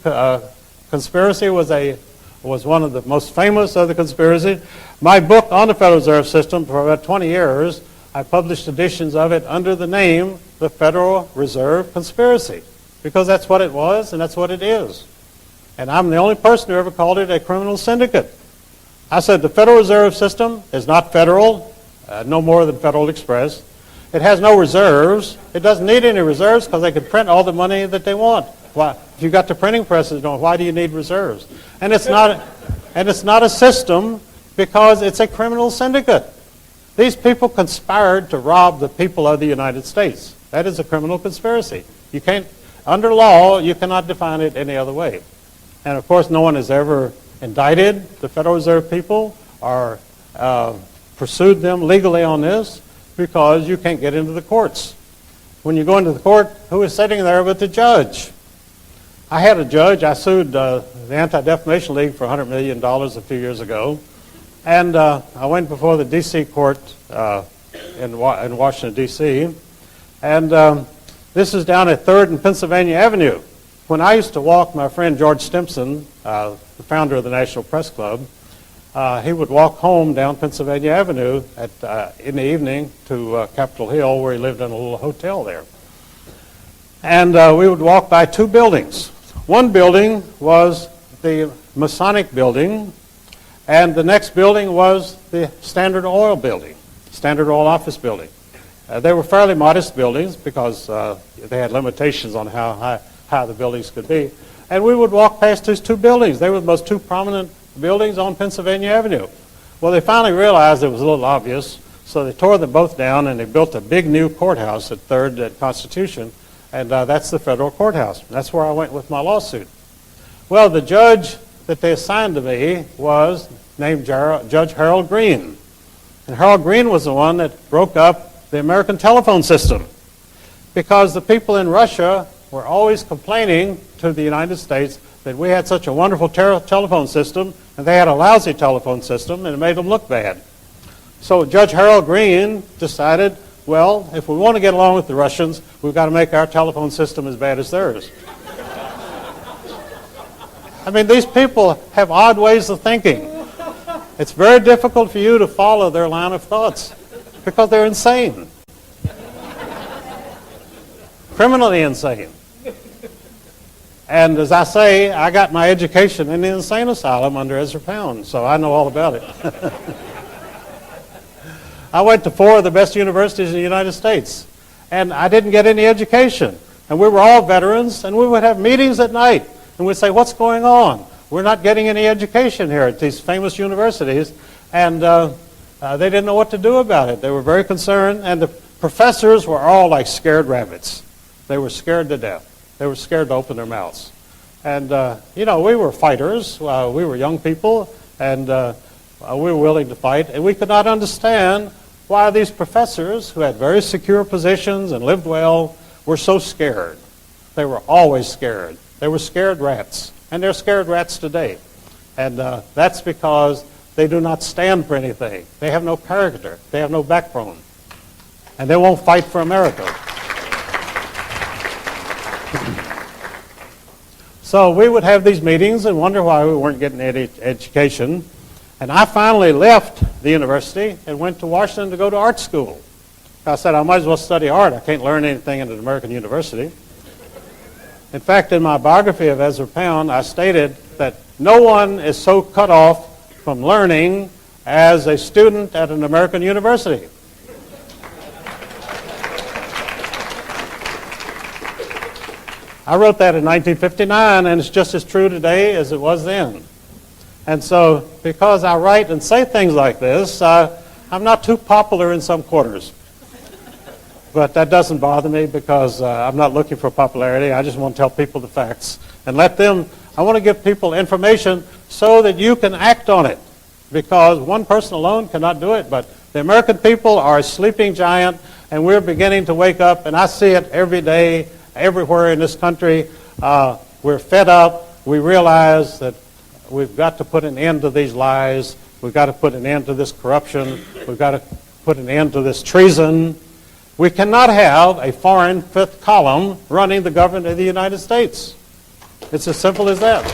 conspiracy was one of the most famous of the conspiracies. My book on the Federal Reserve System for about 20 years, I published editions of it under the name the Federal Reserve Conspiracy, because that's what it was and that's what it is. And I'm the only person who ever called it a criminal syndicate. I said the Federal Reserve System is not federal, no more than Federal Express. It has no reserves. It doesn't need any reserves because they can print all the money that they want. Why, if you've got the printing presses going, why do you need reserves? And it's not a system because it's a criminal syndicate. These people conspired to rob the people of the United States. That is a criminal conspiracy. You can't, under law, you cannot define it any other way. And of course, no one has ever indicted the Federal Reserve people or pursued them legally on this because you can't get into the courts. When you go into the court, who is sitting there but the judge? I had a judge. I sued the Anti-Defamation League for $100 million a few years ago. And I went before the D.C. court in Washington, D.C. And this is down at 3rd and Pennsylvania Avenue. When I used to walk, my friend George Stimson, the founder of the National Press Club, he would walk home down Pennsylvania Avenue in the evening to Capitol Hill, where he lived in a little hotel there. And we would walk by two buildings. One building was the Masonic building, and the next building was the Standard Oil building, Standard Oil office building. They were fairly modest buildings because they had limitations on how high the buildings could be. And we would walk past these two buildings. They were the most two prominent buildings on Pennsylvania Avenue. Well, they finally realized it was a little obvious, so they tore them both down and they built a big new courthouse at 3rd at Constitution, and that's the federal courthouse. That's where I went with my lawsuit. Well, the judge that they assigned to me was named Judge Harold Green. And Harold Green was the one that broke up the American telephone system because the people in Russia were always complaining to the United States that we had such a wonderful telephone system and they had a lousy telephone system and it made them look bad. So Judge Harold Green decided, well, if we want to get along with the Russians, we've got to make our telephone system as bad as theirs. I mean, these people have odd ways of thinking. It's very difficult for you to follow their line of thoughts because they're insane. Criminally insane. And as I say, I got my education in the insane asylum under Ezra Pound, so I know all about it. I went to 4 of the best universities in the United States, and I didn't get any education. And And we were all veterans, and we would have meetings at night. And we'd say, what's going on? We're not getting any education here at these famous universities. And they didn't know what to do about it. They were very concerned, and the professors were all like scared rabbits. They were scared to death. They were scared to open their mouths. And, we were fighters. We were young people, and we were willing to fight. And we could not understand why these professors, who had very secure positions and lived well, were so scared. They were always scared. They were scared rats. And they're scared rats today. And that's because they do not stand for anything. They have no character. They have no backbone. And they won't fight for America. So we would have these meetings and wonder why we weren't getting any education. And I finally left the university and went to Washington to go to art school. I said, I might as well study art. I can't learn anything at an American university. In fact, in my biography of Ezra Pound, I stated that no one is so cut off from learning as a student at an American university. I wrote that in 1959, and it's just as true today as it was then. And so, because I write and say things like this, I'm not too popular in some quarters. But that doesn't bother me because I'm not looking for popularity. I just want to tell people the facts and let them, I want to give people information so that you can act on it. Because one person alone cannot do it, but the American people are a sleeping giant, and we're beginning to wake up, and I see it every day, everywhere in this country. We're fed up. We realize that we've got to put an end to these lies. We've got to put an end to this corruption. We've got to put an end to this treason. We cannot have a foreign fifth column running the government of the United States. It's as simple as that.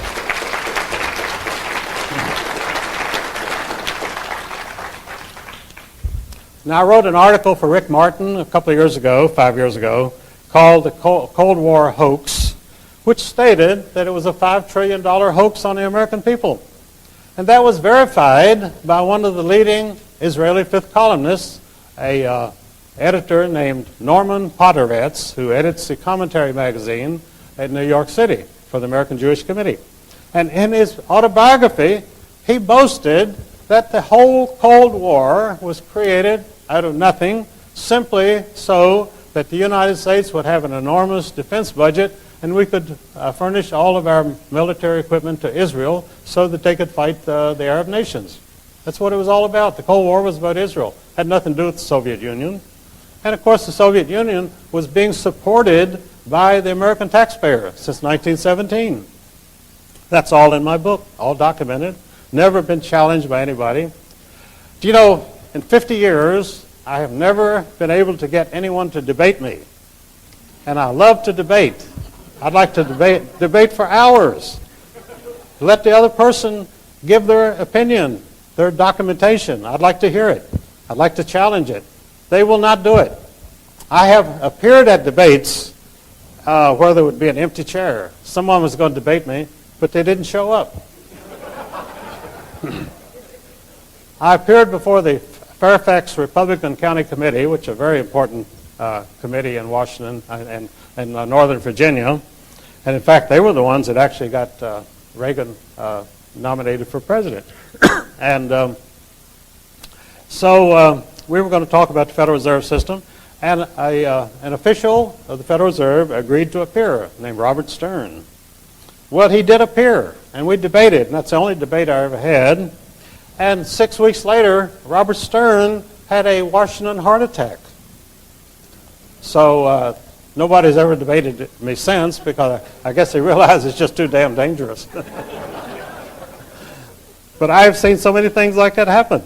Now, I wrote an article for Rick Martin a couple of years ago, 5 years ago, called The Cold War Hoax, which stated that it was a $5 trillion hoax on the American people. And that was verified by one of the leading Israeli fifth columnists, a editor named Norman Potteretz, who edits the Commentary magazine at New York City for the American Jewish Committee. And in his autobiography, he boasted that the whole Cold War was created out of nothing, simply so that the United States would have an enormous defense budget and we could furnish all of our military equipment to Israel so that they could fight the Arab nations. That's what it was all about. The Cold War was about Israel. It had nothing to do with the Soviet Union. And of course, the Soviet Union was being supported by the American taxpayer since 1917. That's all in my book, all documented, never been challenged by anybody. Do you know, in 50 years, I have never been able to get anyone to debate me. And I love to debate. I'd like to debate for hours. Let the other person give their opinion, their documentation. I'd like to hear it. I'd like to challenge it. They will not do it. I have appeared at debates where there would be an empty chair. Someone was going to debate me, but they didn't show up. I appeared before the Fairfax Republican County Committee, which is a very important committee in Washington and Northern Virginia. And in fact, they were the ones that actually got Reagan nominated for president. And so we were going to talk about the Federal Reserve System, and an official of the Federal Reserve agreed to appear, named Robert Stern. Well, he did appear, and we debated, and that's the only debate I ever had. And 6 weeks later, Robert Stern had a Washington heart attack. So nobody's ever debated me since, because I guess they realize it's just too damn dangerous. But I've seen so many things like that happen.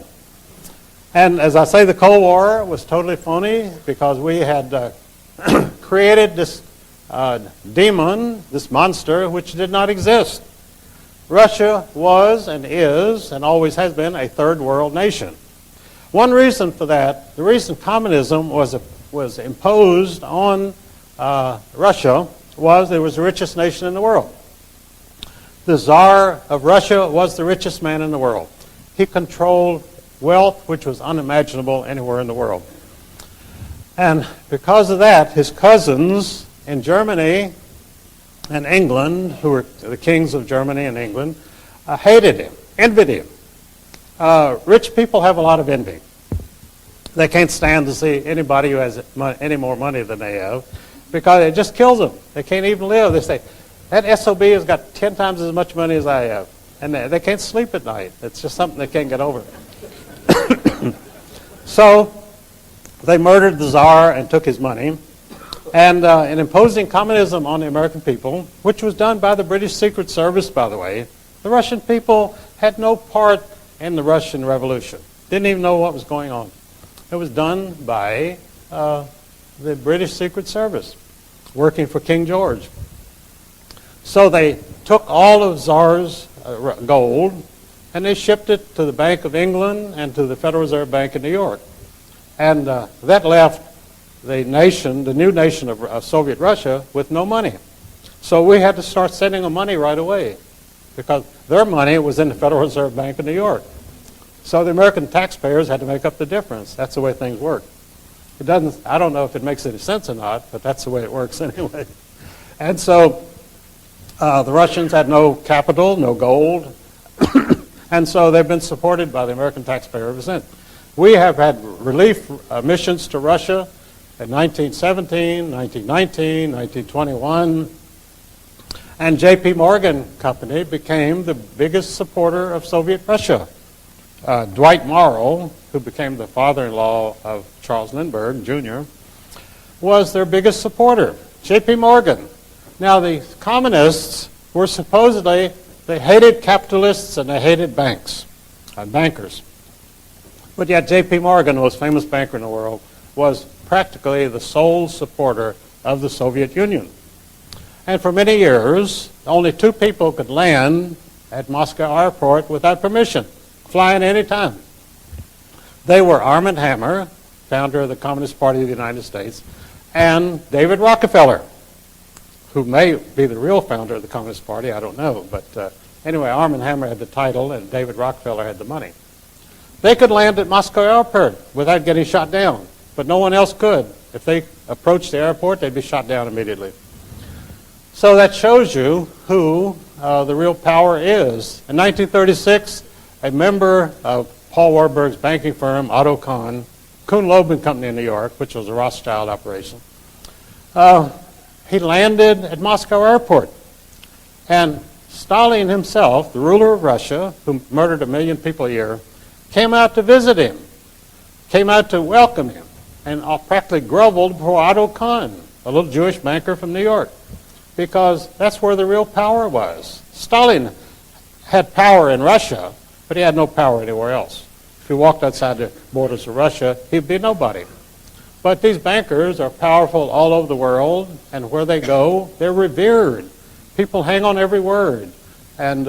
And as I say, the Cold War was totally phony because we had created this demon, this monster, which did not exist. Russia was and is and always has been a third world nation. One reason for that, the reason communism was imposed on Russia was it was the richest nation in the world. The Tsar of Russia was the richest man in the world. He controlled wealth which was unimaginable anywhere in the world. And because of that, his cousins, in Germany and England, who were the kings of Germany and England, hated him, envied him. Rich people have a lot of envy. They can't stand to see anybody who has any more money than they have because it just kills them. They can't even live. They say, that SOB has got 10 times as much money as I have. And they can't sleep at night. It's just something they can't get over. So they murdered the Tsar and took his money. And in imposing communism on the American people, which was done by the British Secret Service, by the way, the Russian people had no part in the Russian Revolution. Didn't even know what was going on. It was done by the British Secret Service, working for King George. So they took all of Tsar's gold, and they shipped it to the Bank of England and to the Federal Reserve Bank in New York. And that left the new nation of Soviet Russia with no money. So we had to start sending them money right away because their money was in the Federal Reserve Bank in New York. So the American taxpayers had to make up the difference. That's the way things work. I don't know if it makes any sense or not, but that's the way it works anyway. And so the Russians had no capital, no gold, and so they've been supported by the American taxpayer ever since. We have had relief missions to Russia in 1917, 1919, 1921, and J.P. Morgan Company became the biggest supporter of Soviet Russia. Dwight Morrow, who became the father-in-law of Charles Lindbergh Jr., was their biggest supporter. J.P. Morgan. Now, the communists were supposedly, they hated capitalists and they hated banks, bankers. But yet J.P. Morgan, the most famous banker in the world, was practically the sole supporter of the Soviet Union. And for many years, only two people could land at Moscow airport without permission, flying any time. They were Armand Hammer, founder of the Communist Party of the United States, and David Rockefeller, who may be the real founder of the Communist Party, I don't know. But anyway, Armand Hammer had the title and David Rockefeller had the money. They could land at Moscow airport without getting shot down, but no one else could. If they approached the airport, they'd be shot down immediately. So that shows you who the real power is. In 1936, a member of Paul Warburg's banking firm, Otto Kuhn Loeb and Company in New York, which was a Rothschild operation, he landed at Moscow airport. And Stalin himself, the ruler of Russia, who murdered 1 million people a year, came out to visit him, came out to welcome him, and practically groveled before Otto Kuhn, a little Jewish banker from New York, because that's where the real power was. Stalin had power in Russia, but he had no power anywhere else. If he walked outside the borders of Russia, he'd be nobody. But these bankers are powerful all over the world, and where they go, they're revered. People hang on every word, and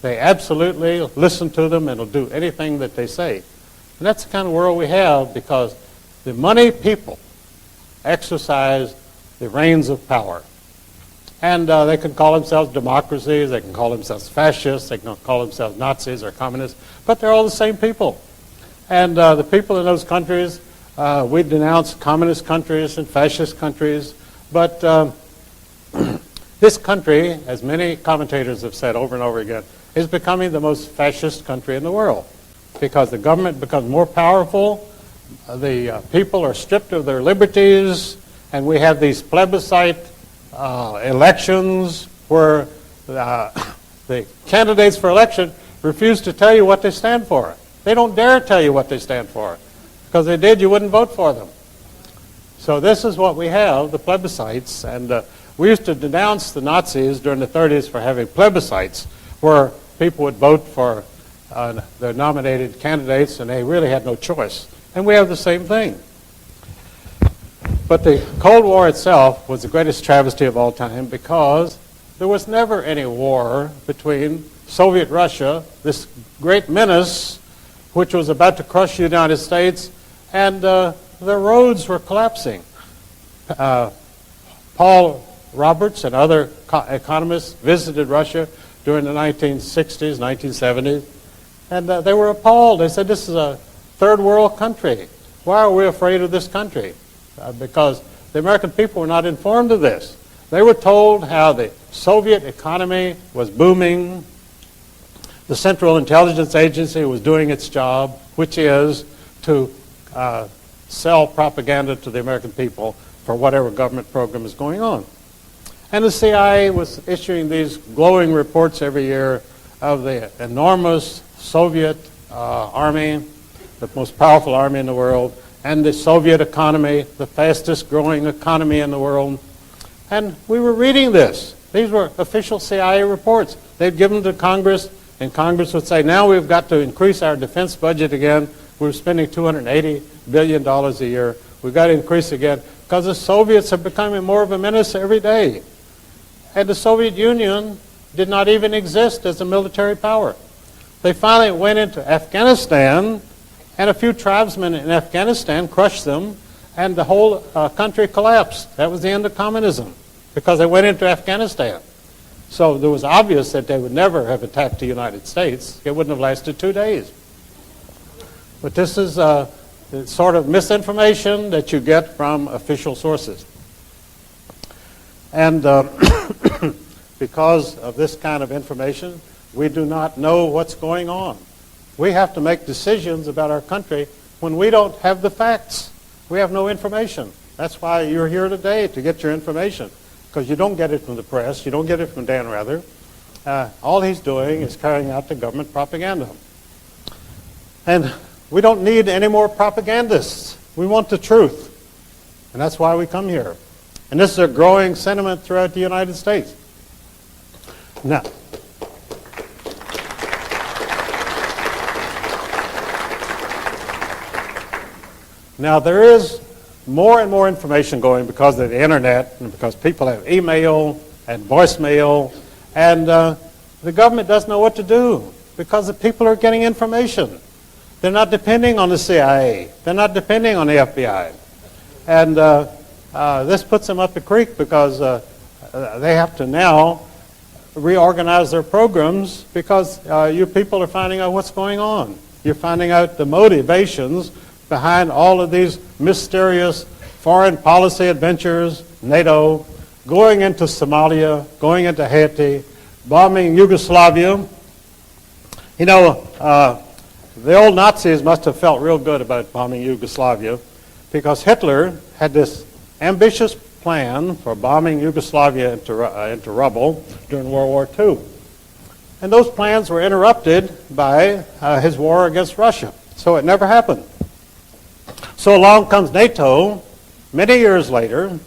they absolutely listen to them and will do anything that they say. And that's the kind of world we have because the money people exercise the reins of power. And they can call themselves democracies, they can call themselves fascists, they can call themselves Nazis or communists, but they're all the same people. And the people in those countries, we denounce communist countries and fascist countries, but this country, as many commentators have said over and over again, is becoming the most fascist country in the world because the government becomes more powerful, the people are stripped of their liberties, and we have these plebiscite elections where the candidates for election refuse to tell you what they stand for. They don't dare tell you what they stand for. Because if they did, you wouldn't vote for them. So this is what we have, the plebiscites. And we used to denounce the Nazis during the 30s for having plebiscites where people would vote for their nominated candidates and they really had no choice. And we have the same thing. But the Cold War itself was the greatest travesty of all time because there was never any war between Soviet Russia, this great menace, which was about to crush the United States, and the roads were collapsing. Paul Roberts and other economists visited Russia during the 1960s, 1970s, and they were appalled. They said, this is a third world country. Why are we afraid of this country? Because The American people were not informed of this. They were told how the Soviet economy was booming. The Central Intelligence Agency was doing its job, which is to sell propaganda to the American people for whatever government program is going on. And the CIA was issuing these glowing reports every year of the enormous Soviet army, the most powerful army in the world, and the Soviet economy, the fastest growing economy in the world. And we were reading this. These were official CIA reports. They'd give them to Congress, and Congress would say, now we've got to increase our defense budget again. We're spending $280 billion a year. We've got to increase again because the Soviets are becoming more of a menace every day. And the Soviet Union did not even exist as a military power. They finally went into Afghanistan, and a few tribesmen in Afghanistan crushed them, and the whole country collapsed. That was the end of communism because they went into Afghanistan. So it was obvious that they would never have attacked the United States. It wouldn't have lasted 2 days. But this is the sort of misinformation that you get from official sources. And because of this kind of information, we do not know what's going on. We have to make decisions about our country when we don't have the facts. We have no information. That's why you're here today, to get your information, because you don't get it from the press. You don't get it from Dan Rather. All he's doing is carrying out the government propaganda. And we don't need any more propagandists. We want the truth. And that's why we come here. And this is a growing sentiment throughout the United States. Now there is more and more information going because of the internet and because people have email and voicemail, and the government doesn't know what to do because the people are getting information. They're not depending on the CIA. They're not depending on the FBI. And this puts them up the creek because they have to now reorganize their programs because you people are finding out what's going on. You're finding out the motivations behind all of these mysterious foreign policy adventures, NATO, going into Somalia, going into Haiti, bombing Yugoslavia. You know, the old Nazis must have felt real good about bombing Yugoslavia because Hitler had this ambitious plan for bombing Yugoslavia into rubble during World War II. And those plans were interrupted by his war against Russia. So it never happened. So along comes NATO many years later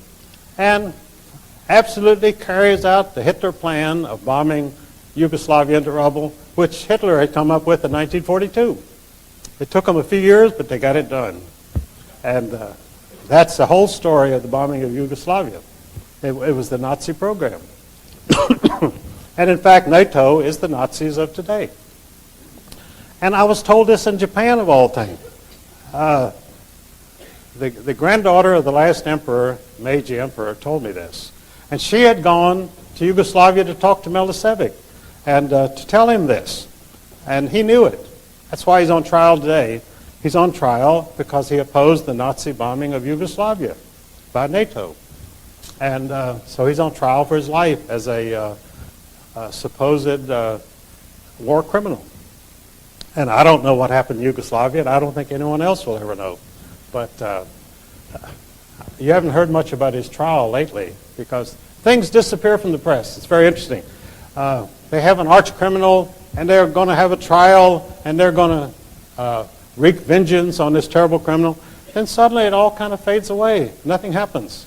and absolutely carries out the Hitler plan of bombing Yugoslavia into rubble, which Hitler had come up with in 1942. It took them a few years, but they got it done. And that's the whole story of the bombing of Yugoslavia. It was the Nazi program. And in fact, NATO is the Nazis of today. And I was told this in Japan, of all things. The granddaughter of the last emperor, Meiji Emperor, told me this. And she had gone to Yugoslavia to talk to Milicevic and to tell him this. And he knew it. That's why he's on trial today. He's on trial because he opposed the Nazi bombing of Yugoslavia by NATO. And so he's on trial for his life as a supposed war criminal. And I don't know what happened in Yugoslavia, and I don't think anyone else will ever know. But you haven't heard much about his trial lately because things disappear from the press. It's very interesting. They have an arch criminal, and they're going to have a trial, and they're going to wreak vengeance on this terrible criminal. Then suddenly it all kind of fades away. Nothing happens.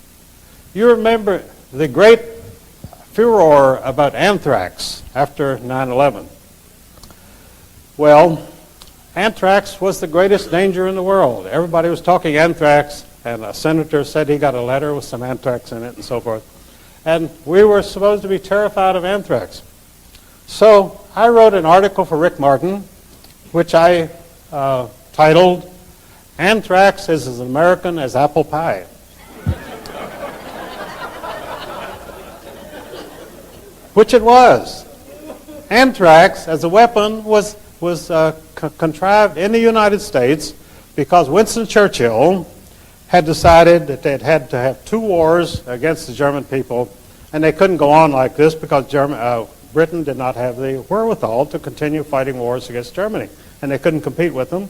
You remember the great furor about anthrax after 9/11. Well, anthrax was the greatest danger in the world. Everybody was talking anthrax, and a senator said he got a letter with some anthrax in it and so forth. And we were supposed to be terrified of anthrax. So I wrote an article for Rick Martin, which I titled, "Anthrax is as American as Apple Pie." Which it was. Anthrax as a weapon was contrived in the United States because Winston Churchill had decided that they had to have 2 wars against the German people, and they couldn't go on like this because Britain did not have the wherewithal to continue fighting wars against Germany, and they couldn't compete with them.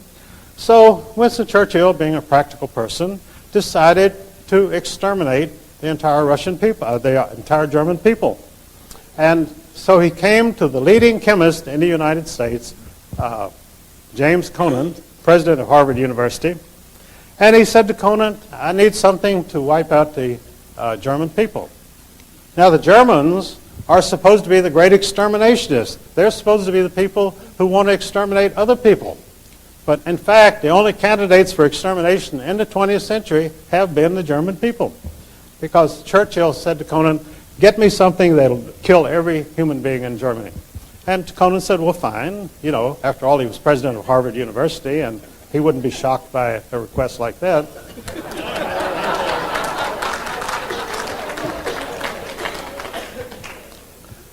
So Winston Churchill, being a practical person, decided to exterminate the entire Russian people, the entire German people. And so he came to the leading chemist in the United States, James Conant, president of Harvard University, and he said to Conant, I need something to wipe out the German people. Now the Germans are supposed to be the great exterminationists. They're supposed to be the people who want to exterminate other people. But in fact, the only candidates for extermination in the 20th century have been the German people. Because Churchill said to Conant, get me something that'll kill every human being in Germany. And Conant said, well, fine. You know, after all, he was president of Harvard University, and he wouldn't be shocked by a request like that.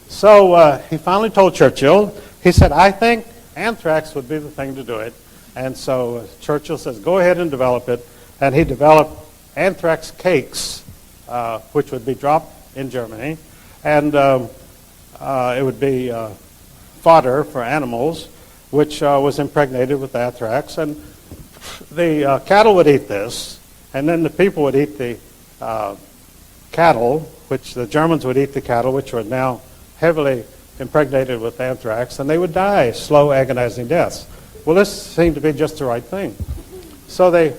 So he finally told Churchill, he said, I think anthrax would be the thing to do it. And so Churchill says, go ahead and develop it. And he developed anthrax cakes, which would be dropped in Germany. And it would be fodder for animals, which was impregnated with anthrax. And the cattle would eat this, and then the people would eat the cattle, which the Germans would eat the cattle, which were now heavily impregnated with anthrax, and they would die slow, agonizing deaths. Well, this seemed to be just the right thing. So they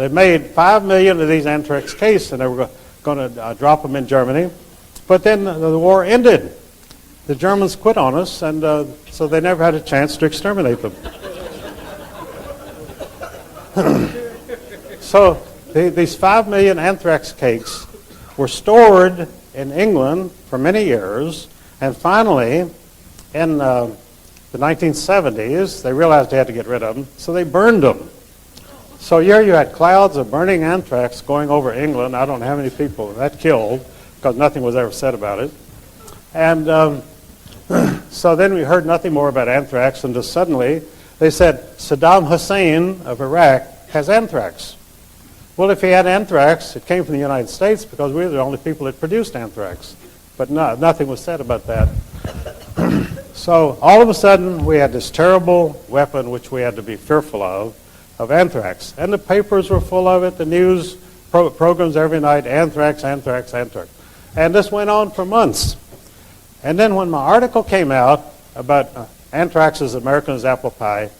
made 5 million of these anthrax cases, and they were going to drop them in Germany. But then the war ended. The Germans quit on us, and so they never had a chance to exterminate them. So these 5 million anthrax cakes were stored in England for many years, and finally, in the 1970s, they realized they had to get rid of them, so they burned them. So here you had clouds of burning anthrax going over England. I don't know how many people that killed, because nothing was ever said about it. And so then we heard nothing more about anthrax, and just suddenly they said, Saddam Hussein of Iraq has anthrax. Well, if he had anthrax, it came from the United States because we were the only people that produced anthrax. But nothing was said about that. So all of a sudden, we had this terrible weapon which we had to be fearful of anthrax. And the papers were full of it, the news programs every night, anthrax, anthrax, anthrax. And this went on for months. And then when my article came out about anthrax as American as apple pie,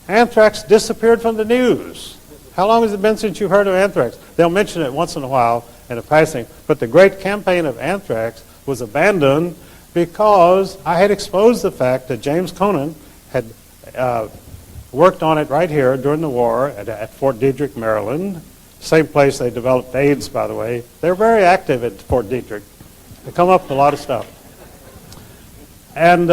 anthrax disappeared from the news. How long has it been since you've heard of anthrax? They'll mention it once in a while in a passing, but the great campaign of anthrax was abandoned because I had exposed the fact that James Conant had worked on it right here during the war at Fort Detrick, Maryland. Same place they developed AIDS, by the way. They're very active at Fort Detrick. They come up with a lot of stuff. And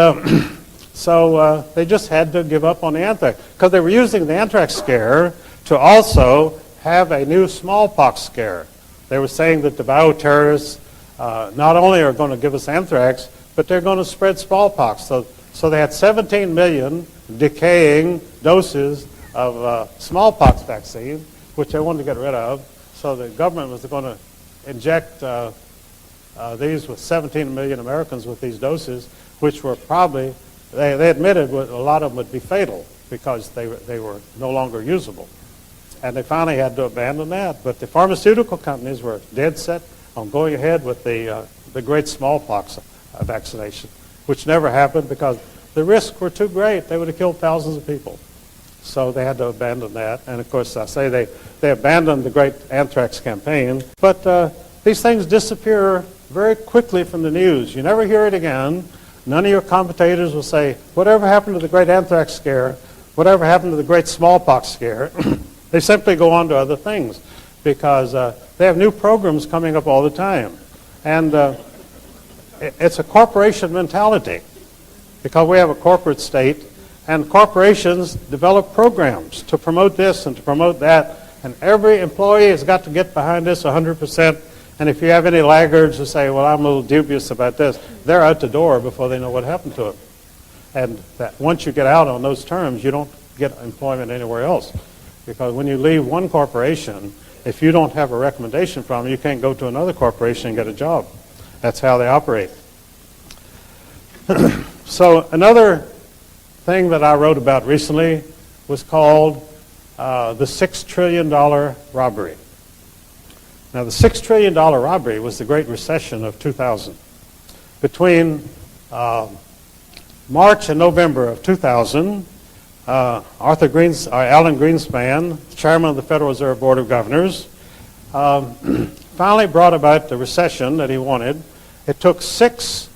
so they just had to give up on the anthrax because they were using the anthrax scare to also have a new smallpox scare. They were saying that the bioterrorists not only are going to give us anthrax, but they're going to spread smallpox. So they had 17 million decaying doses of smallpox vaccine, which they wanted to get rid of. So the government was going to inject these with 17 million Americans with these doses, which were probably, they admitted a lot of them would be fatal because they were no longer usable. And they finally had to abandon that. But the pharmaceutical companies were dead set on going ahead with the great smallpox vaccination, which never happened because the risks were too great. They would have killed thousands of people. So they had to abandon that. And of course, I say they abandoned the great anthrax campaign. But these things disappear very quickly from the news. You never hear it again. None of your commentators will say, whatever happened to the great anthrax scare, whatever happened to the great smallpox scare. They simply go on to other things because they have new programs coming up all the time. And it's a corporation mentality because we have a corporate state, and corporations develop programs to promote this and to promote that, and every employee has got to get behind this 100%. And if you have any laggards who say, well, I'm a little dubious about this, they're out the door before they know what happened to them. And that once you get out on those terms, you don't get employment anywhere else. because when you leave one corporation, if you don't have a recommendation from them, you can't go to another corporation and get a job. That's how they operate. So another thing that I wrote about recently was called the $6 trillion robbery. Now, the $6 trillion robbery was the Great Recession of 2000. Between March and November of 2000, Alan Greenspan, chairman of the Federal Reserve Board of Governors, finally brought about the recession that he wanted. It took 6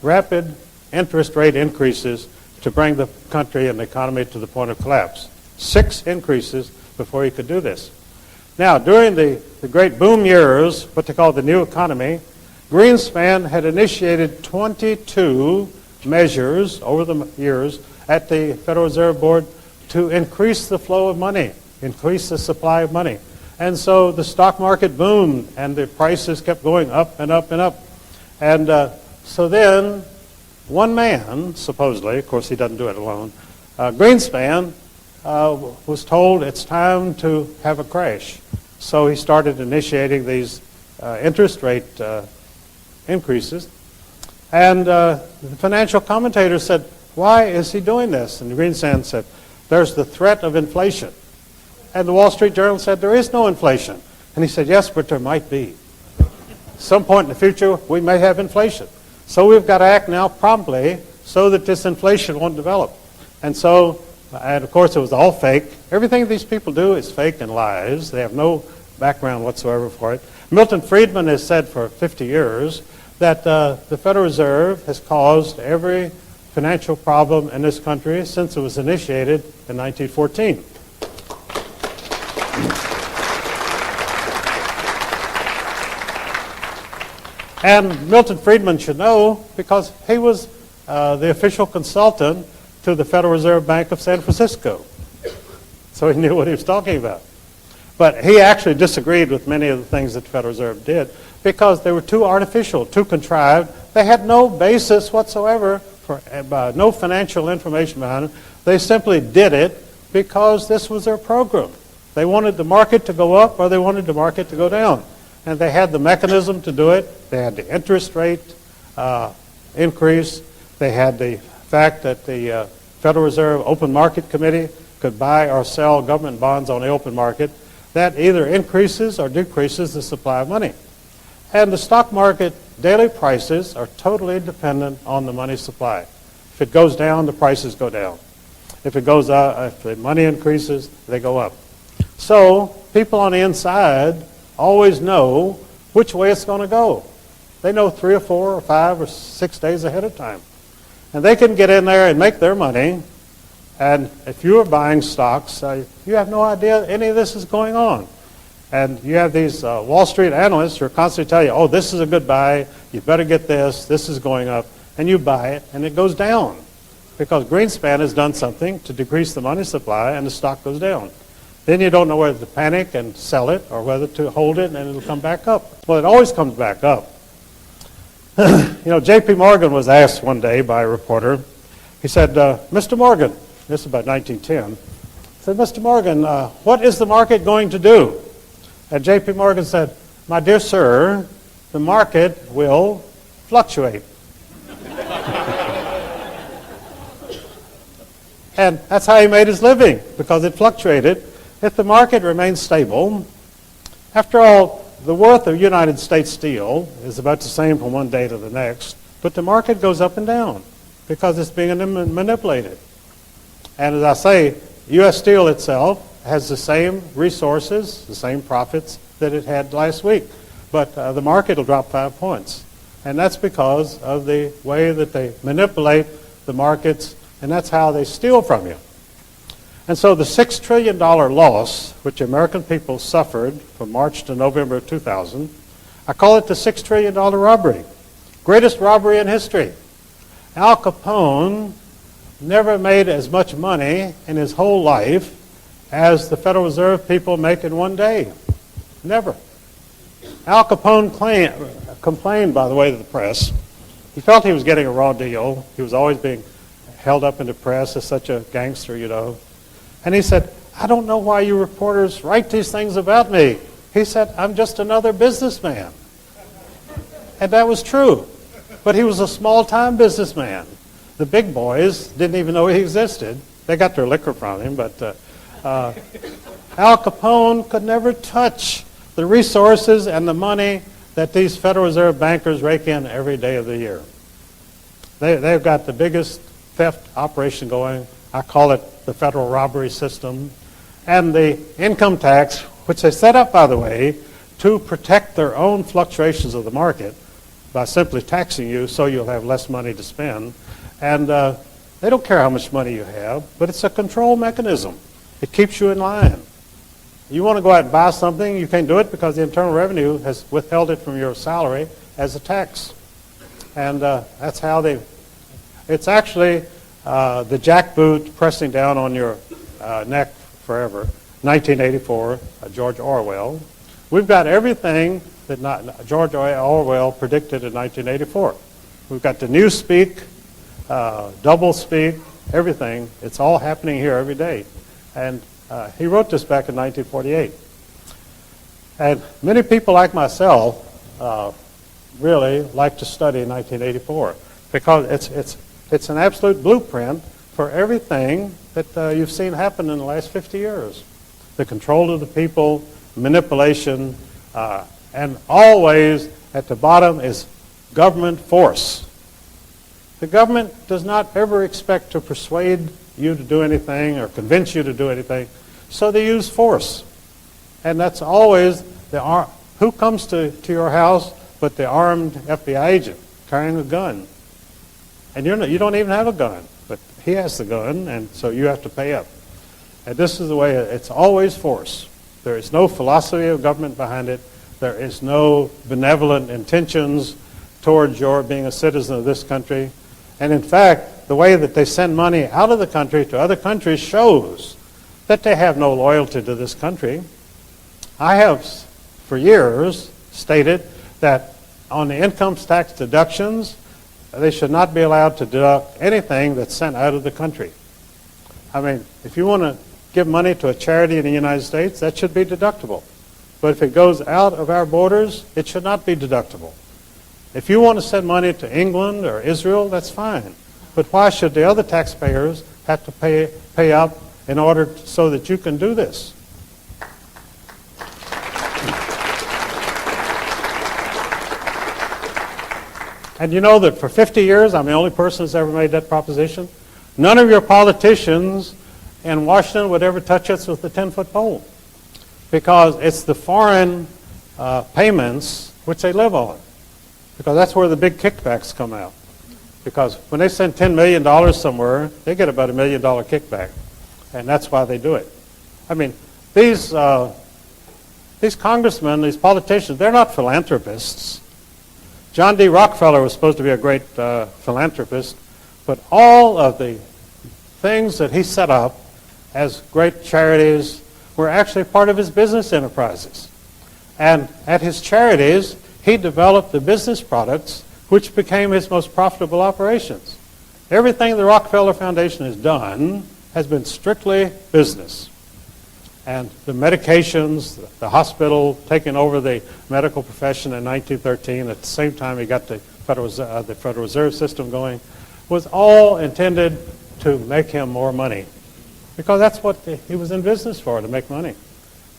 rapid interest rate increases to bring the country and the economy to the point of collapse. 6 increases before he could do this. Now, during the great boom years, what they call the new economy, Greenspan had initiated 22 measures over the years at the Federal Reserve Board to increase the flow of money, increase the supply of money. And so the stock market boomed, and the prices kept going up and up and up. And so then one man, supposedly, of course he doesn't do it alone, Greenspan was told it's time to have a crash. So he started initiating these interest rate increases. And the financial commentators said, why is he doing this? And Greenspan said, there's the threat of inflation. And the Wall Street Journal said, there is no inflation. And he said, yes, but there might be. Some point in the future, we may have inflation. So we've got to act now promptly so that this inflation won't develop. And so, and of course, it was all fake. Everything these people do is fake and lies. They have no background whatsoever for it. Milton Friedman has said for 50 years that the Federal Reserve has caused every financial problem in this country since it was initiated in 1914. And Milton Friedman should know because he was the official consultant to the Federal Reserve Bank of San Francisco. So he knew what he was talking about. But he actually disagreed with many of the things that the Federal Reserve did because they were too artificial, too contrived. They had no basis whatsoever, for no financial information behind them. They simply did it because this was their program. They wanted the market to go up or they wanted the market to go down. And they had the mechanism to do it. They had the interest rate increase. They had the fact that the Federal Reserve Open Market Committee could buy or sell government bonds on the open market. That either increases or decreases the supply of money. And the stock market daily prices are totally dependent on the money supply. If it goes down, the prices go down. If it goes up, if the money increases, they go up. So people on the inside always know which way it's going to go. They know 3 or 4 or 5 or 6 days ahead of time. And they can get in there and make their money. And if you are buying stocks, you have no idea any of this is going on. And you have these Wall Street analysts who are constantly telling you, oh, this is a good buy, you better get this is going up. And you buy it, and it goes down. Because Greenspan has done something to decrease the money supply, and the stock goes down. Then you don't know whether to panic and sell it or whether to hold it and it'll come back up. Well, it always comes back up. J.P. Morgan was asked one day by a reporter. He said, Mr. Morgan, this is about 1910, he said, Mr. Morgan, what is the market going to do? And J.P. Morgan said, my dear sir, the market will fluctuate. And that's how he made his living, because it fluctuated. If the market remains stable, after all, the worth of United States steel is about the same from one day to the next, but the market goes up and down because it's being manipulated. And as I say, U.S. Steel itself has the same resources, the same profits that it had last week, but the market will drop 5 points. And that's because of the way that they manipulate the markets, and that's how they steal from you. And so the $6 trillion loss, which American people suffered from March to November of 2000, I call it the $6 trillion robbery. Greatest robbery in history. Al Capone never made as much money in his whole life as the Federal Reserve people make in one day. Never. Al Capone complained, by the way, to the press. He felt he was getting a raw deal. He was always being held up in the press as such a gangster, And he said, I don't know why you reporters write these things about me. He said, I'm just another businessman. And that was true. But he was a small-time businessman. The big boys didn't even know he existed. They got their liquor from him, but Al Capone could never touch the resources and the money that these Federal Reserve bankers rake in every day of the year. They've got the biggest theft operation going. I call it the federal robbery system. And the income tax, which they set up, by the way, to protect their own fluctuations of the market by simply taxing you so you'll have less money to spend. And they don't care how much money you have, but it's a control mechanism. It keeps you in line. You want to go out and buy something, you can't do it because the Internal Revenue has withheld it from your salary as a tax. And that's how it's actually the jackboot pressing down on your neck forever. 1984, George Orwell. We've got everything that George Orwell predicted in 1984. We've got the newspeak, double speak, everything. It's all happening here every day. And he wrote this back in 1948. And many people like myself really like to study 1984 because it's an absolute blueprint for everything that you've seen happen in the last 50 years. The control of the people, manipulation, and always at the bottom is government force. The government does not ever expect to persuade you to do anything or convince you to do anything, so they use force. And that's always who comes to your house but the armed FBI agent carrying a gun. And you don't even have a gun, but he has the gun, and so you have to pay up. And this is the way it's always force. There is no philosophy of government behind it. There is no benevolent intentions towards your being a citizen of this country. And in fact, the way that they send money out of the country to other countries shows that they have no loyalty to this country. I have, for years, stated that on the income tax deductions, they should not be allowed to deduct anything that's sent out of the country. I mean, if you want to give money to a charity in the United States, that should be deductible. But if it goes out of our borders, it should not be deductible. If you want to send money to England or Israel, that's fine. But why should the other taxpayers have to pay up in order so that you can do this? And you know that for 50 years, I'm the only person who's ever made that proposition. None of your politicians in Washington would ever touch us with a 10-foot pole because it's the foreign payments which they live on, because that's where the big kickbacks come out. Because when they send $10 million somewhere, they get about $1 million kickback, and that's why they do it. I mean, these congressmen, these politicians, they're not philanthropists. John D. Rockefeller was supposed to be a great philanthropist, but all of the things that he set up as great charities were actually part of his business enterprises. And at his charities, he developed the business products which became his most profitable operations. Everything the Rockefeller Foundation has done has been strictly business. And the medications, the hospital taking over the medical profession in 1913, at the same time he got the Federal Reserve System going, was all intended to make him more money. Because that's what he was in business for, to make money.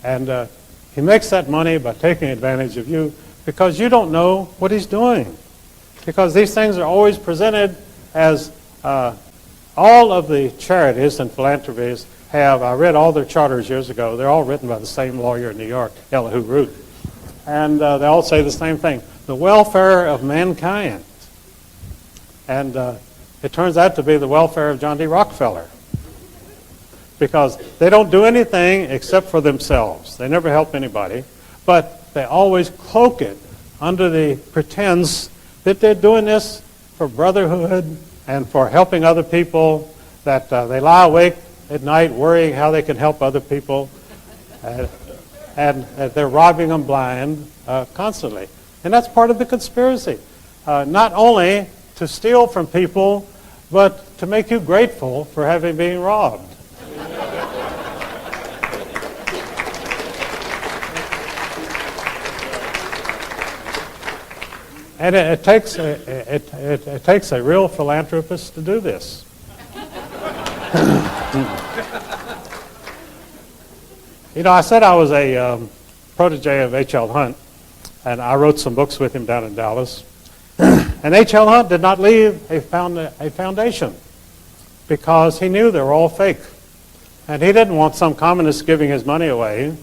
And he makes that money by taking advantage of you because you don't know what he's doing. Because these things are always presented as all of the charities and philanthropies have, I read all their charters years ago, they're all written by the same lawyer in New York, Elihu Root. And they all say the same thing, the welfare of mankind. And it turns out to be the welfare of John D. Rockefeller. Because they don't do anything except for themselves. They never help anybody. But they always cloak it under the pretense that they're doing this for brotherhood and for helping other people, that they lie awake at night worrying how they can help other people, and they're robbing them blind constantly. And that's part of the conspiracy. Not only to steal from people, but to make you grateful for having been robbed. And it takes a real philanthropist to do this. I said I was a protege of H.L. Hunt, and I wrote some books with him down in Dallas. And H.L. Hunt did not leave a foundation because he knew they were all fake. And he didn't want some communist giving his money away.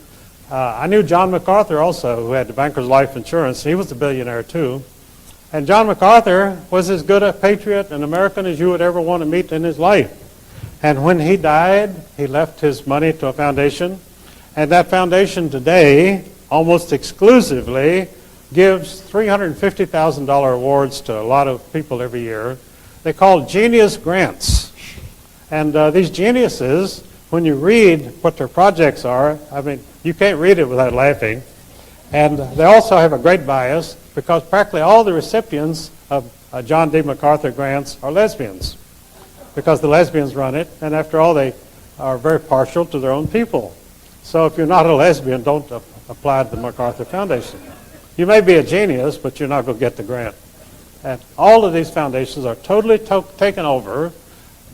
I knew John MacArthur also, who had the Bankers Life Insurance. He was a billionaire too. And John MacArthur was as good a patriot and American as you would ever want to meet in his life. And when he died, he left his money to a foundation. And that foundation today almost exclusively gives $350,000 awards to a lot of people every year. They call genius grants. And these geniuses, when you read what their projects are, I mean, you can't read it without laughing. And they also have a great bias because practically all the recipients of John D. MacArthur grants are lesbians because the lesbians run it. And after all, they are very partial to their own people. So if you're not a lesbian, don't apply to the MacArthur Foundation. You may be a genius, but you're not going to get the grant. And all of these foundations are totally taken over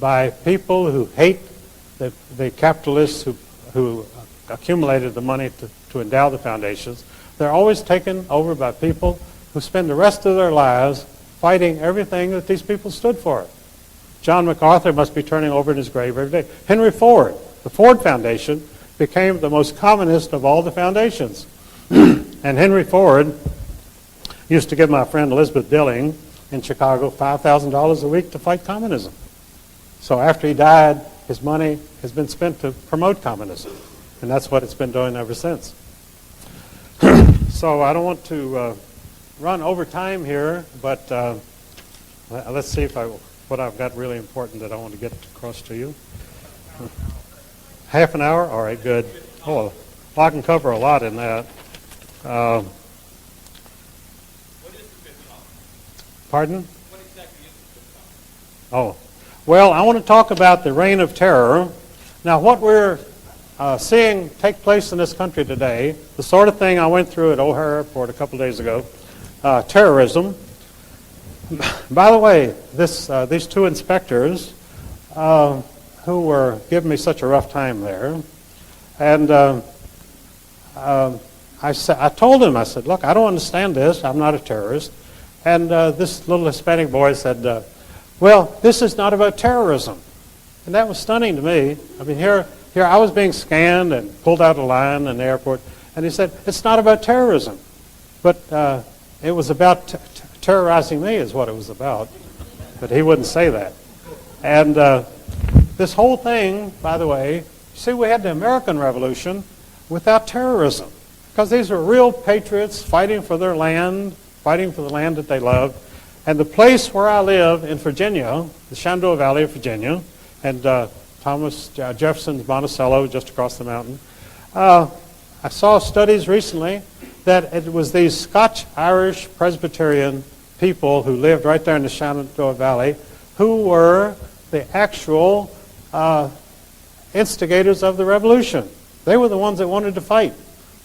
by people who hate the capitalists who accumulated the money to endow the foundations. They're always taken over by people who spend the rest of their lives fighting everything that these people stood for. John MacArthur must be turning over in his grave every day. Henry Ford, the Ford Foundation, became the most communist of all the foundations. And Henry Ford used to give my friend Elizabeth Dilling in Chicago $5,000 a week to fight communism. So after he died, his money has been spent to promote communism. And that's what it's been doing ever since. So I don't want to run over time here, but let's see what I've got really important that I want to get across to you. Half an hour? All right, good. Oh, well, I can cover a lot in that. What is the fifth column? Pardon? What exactly is the fifth Oh, column? well, I want to talk about the reign of terror. Now, what we're seeing take place in this country today, the sort of thing I went through at O'Hare Airport a couple days ago, terrorism. By the way, these two inspectors who were giving me such a rough time there, and I told him, I said, look, I don't understand this. I'm not a terrorist. And this little Hispanic boy said, well, this is not about terrorism. And that was stunning to me. I mean, here I was being scanned and pulled out of line in the airport, and he said, it's not about terrorism. But it was about terrorizing me is what it was about. But he wouldn't say that. And this whole thing, by the way, see, we had the American Revolution without terrorism. Because these were real patriots fighting for their land, fighting for the land that they loved. And the place where I live in Virginia, the Shenandoah Valley of Virginia, and Thomas Jefferson's Monticello just across the mountain, I saw studies recently that it was these Scotch-Irish Presbyterian people who lived right there in the Shenandoah Valley who were the actual instigators of the revolution. They were the ones that wanted to fight.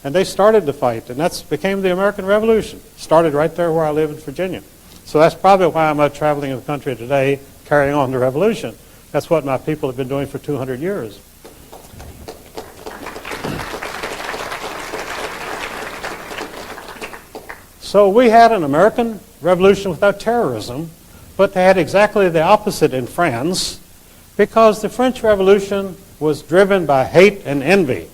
And they started the fight, and that became the American Revolution. Started right there where I live in Virginia. So that's probably why I'm out traveling in the country today, carrying on the revolution. That's what my people have been doing for 200 years. So we had an American Revolution without terrorism, but they had exactly the opposite in France, because the French Revolution was driven by hate and envy.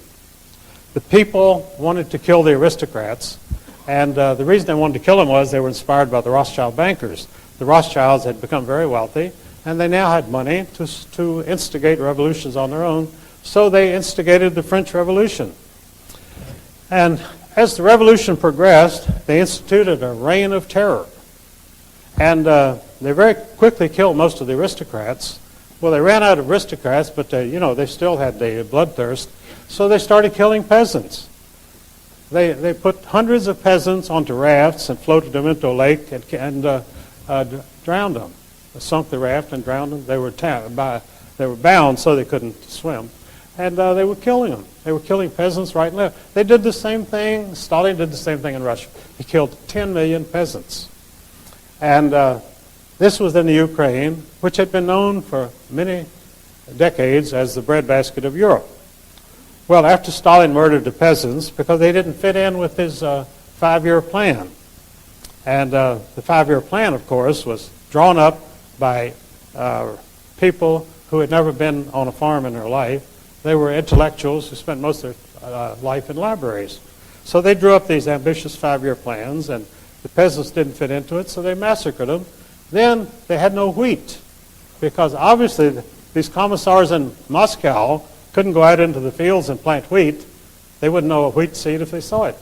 The people wanted to kill the aristocrats, and the reason they wanted to kill them was they were inspired by the Rothschild bankers. The Rothschilds had become very wealthy, and they now had money to instigate revolutions on their own, so they instigated the French Revolution. And as the revolution progressed, they instituted a reign of terror. And they very quickly killed most of the aristocrats. Well, they ran out of aristocrats, but they still had the bloodthirst. So they started killing peasants. They put hundreds of peasants onto rafts and floated them into a lake and drowned them. They sunk the raft and drowned them. They were bound so they couldn't swim. And they were killing them. They were killing peasants right and left. They did the same thing. Stalin did the same thing in Russia. He killed 10 million peasants. And this was in the Ukraine, which had been known for many decades as the breadbasket of Europe. Well, after Stalin murdered the peasants because they didn't fit in with his 5-year plan. And the 5-year plan, of course, was drawn up by people who had never been on a farm in their life. They were intellectuals who spent most of their life in libraries. So they drew up these ambitious 5-year plans, and the peasants didn't fit into it, so they massacred them. Then they had no wheat, because obviously these commissars in Moscow couldn't go out into the fields and plant wheat. They wouldn't know a wheat seed if they saw it.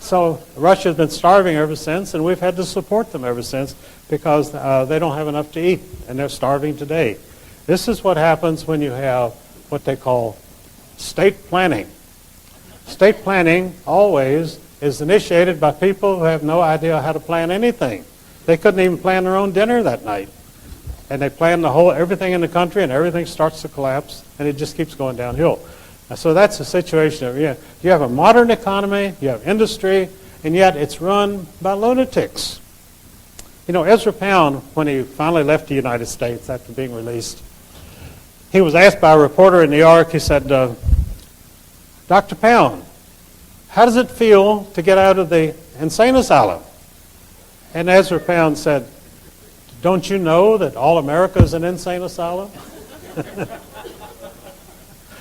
So Russia's been starving ever since, and we've had to support them ever since because they don't have enough to eat, and they're starving today. This is what happens when you have what they call state planning. State planning always is initiated by people who have no idea how to plan anything. They couldn't even plan their own dinner that night. And they plan everything in the country, and everything starts to collapse, and it just keeps going downhill. So that's the situation. You have a modern economy, you have industry, and yet it's run by lunatics. You know, Ezra Pound, when he finally left the United States after being released, he was asked by a reporter in New York, he said, Dr. Pound, how does it feel to get out of the insane asylum? And Ezra Pound said, don't you know that all America is an insane asylum?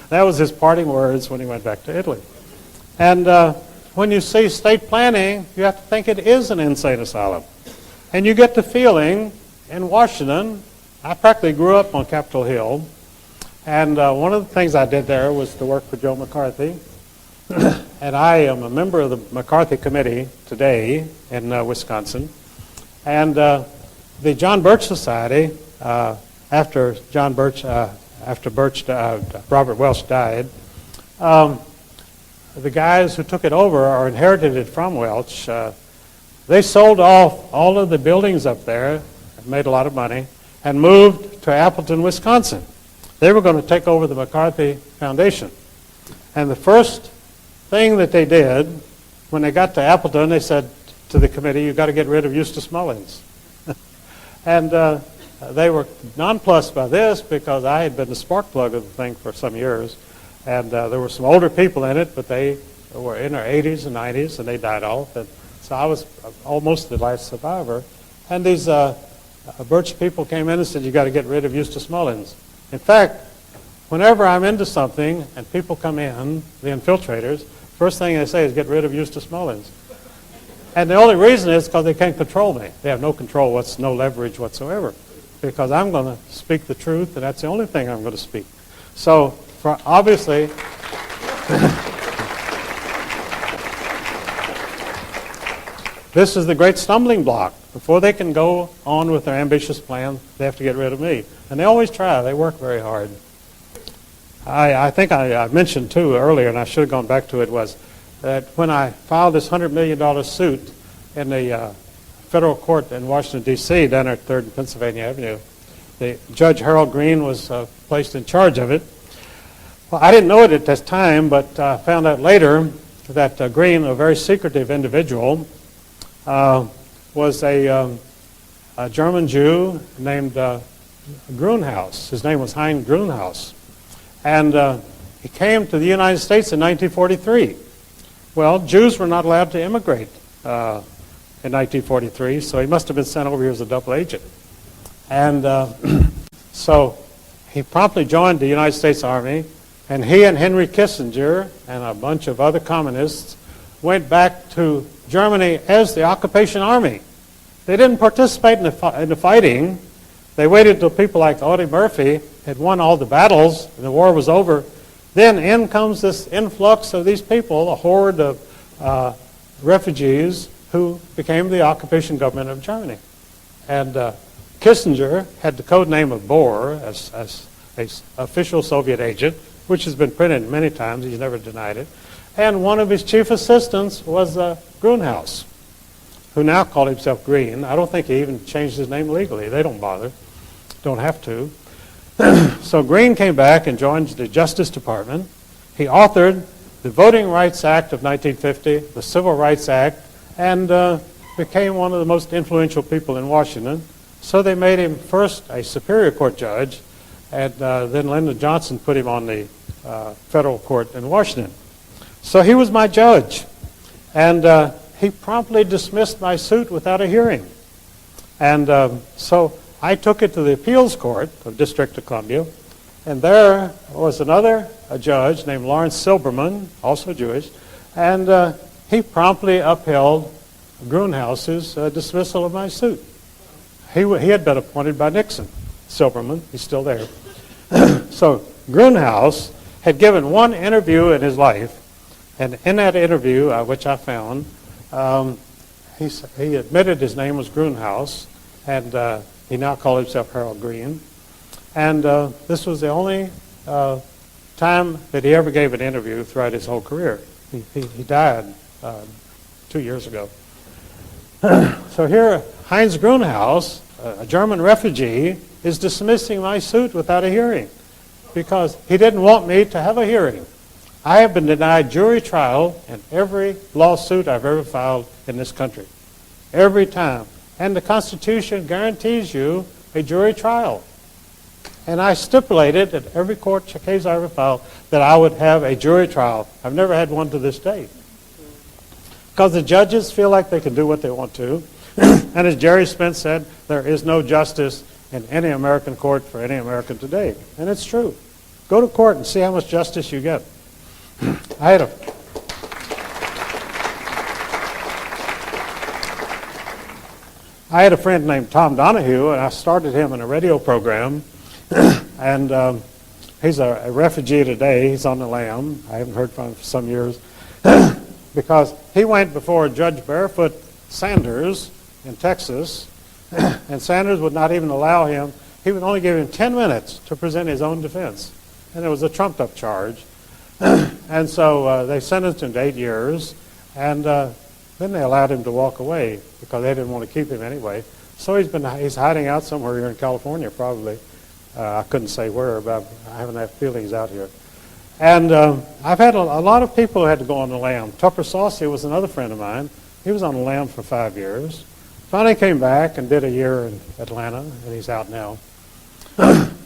That was his parting words when he went back to Italy. And when you see state planning, you have to think it is an insane asylum. And you get the feeling in Washington, I practically grew up on Capitol Hill, and one of the things I did there was to work for Joe McCarthy. And I am a member of the McCarthy Committee today in Wisconsin. And the John Birch Society, after Robert Welch died, the guys who took it over or inherited it from Welch, they sold off all of the buildings up there, made a lot of money, and moved to Appleton, Wisconsin. They were going to take over the McCarthy Foundation. And the first thing that they did, when they got to Appleton, they said to the committee, you've got to get rid of Eustace Mullins. And they were nonplussed by this because I had been the spark plug of the thing for some years. And there were some older people in it, but they were in their 80s and 90s, and they died off. And so I was almost the last survivor. And these Birch people came in and said, you got to get rid of Eustace Mullins. In fact, whenever I'm into something and people come in, the infiltrators, first thing they say is get rid of Eustace Mullins. And the only reason is because they can't control me. They have no control, no leverage whatsoever. Because I'm going to speak the truth, and that's the only thing I'm going to speak. So, obviously, this is the great stumbling block. Before they can go on with their ambitious plan, they have to get rid of me. And they always try. They work very hard. I think I mentioned, too, earlier, and I should have gone back to it, was that when I filed this $100 million suit in the federal court in Washington, D.C., down at 3rd and Pennsylvania Avenue, Judge Harold Green was placed in charge of it. Well, I didn't know it at this time, but found out later that Green, a very secretive individual, was a German Jew named Grunhaus. His name was Hein Grunhaus. And he came to the United States in 1943. Well, Jews were not allowed to immigrate in 1943, so he must have been sent over here as a double agent. And so he promptly joined the United States Army, and he and Henry Kissinger and a bunch of other communists went back to Germany as the occupation army. They didn't participate in the fighting. They waited until people like Audie Murphy had won all the battles and the war was over. Then in comes this influx of these people, a horde of refugees who became the occupation government of Germany. And Kissinger had the code name of Bohr as an official Soviet agent, which has been printed many times. He's never denied it. And one of his chief assistants was Grunhaus, who now called himself Green. I don't think he even changed his name legally. They don't bother. Don't have to. So Green came back and joined the Justice Department. He authored the Voting Rights Act of 1950, the Civil Rights Act, and became one of the most influential people in Washington. So they made him first a Superior Court judge, and then Lyndon Johnson put him on the federal court in Washington. So he was my judge, and he promptly dismissed my suit without a hearing. And so I took it to the appeals court of District of Columbia, and there was another judge named Lawrence Silberman, also Jewish, and he promptly upheld Grunhaus's dismissal of my suit. He had been appointed by Nixon, Silberman. He's still there. So Grunhaus had given one interview in his life, and in that interview, which I found, he admitted his name was Grunhaus, and he now called himself Harold Green. And this was the only time that he ever gave an interview throughout his whole career. He died 2 years ago. So here, Heinz Grunhaus, a German refugee, is dismissing my suit without a hearing because he didn't want me to have a hearing. I have been denied jury trial in every lawsuit I've ever filed in this country. Every time. And the Constitution guarantees you a jury trial. And I stipulated at every court case I ever filed that I would have a jury trial. I've never had one to this day. Because the judges feel like they can do what they want to. And as Jerry Spence said, there is no justice in any American court for any American today. And it's true. Go to court and see how much justice you get. I had a friend named Tom Donahue, and I started him in a radio program. And he's a refugee today. He's on the lam. I haven't heard from him for some years. Because he went before Judge Barefoot Sanders in Texas, and Sanders would not even allow him. He would only give him 10 minutes to present his own defense. And it was a trumped-up charge. And so they sentenced him to 8 years, and then they allowed him to walk away because they didn't want to keep him anyway. So he's hiding out somewhere here in California, probably. I couldn't say where, but I haven't had feelings out here. And I've had a lot of people who had to go on the lam. Tupper Saucy was another friend of mine. He was on the lam for 5 years. Finally came back and did a year in Atlanta, and he's out now.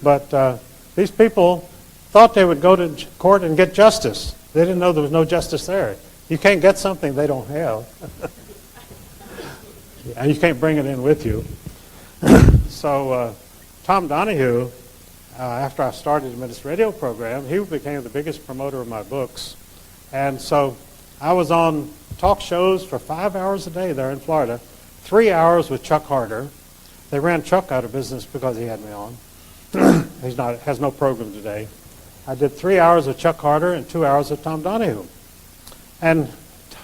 But these people thought they would go to court and get justice. They didn't know there was no justice there. You can't get something they don't have. And you can't bring it in with you. So Tom Donahue, after I started him in this radio program, he became the biggest promoter of my books. And so I was on talk shows for 5 hours a day there in Florida, 3 hours with Chuck Harder. They ran Chuck out of business because he had me on. Has no program today. I did 3 hours with Chuck Harder and 2 hours with Tom Donahue. And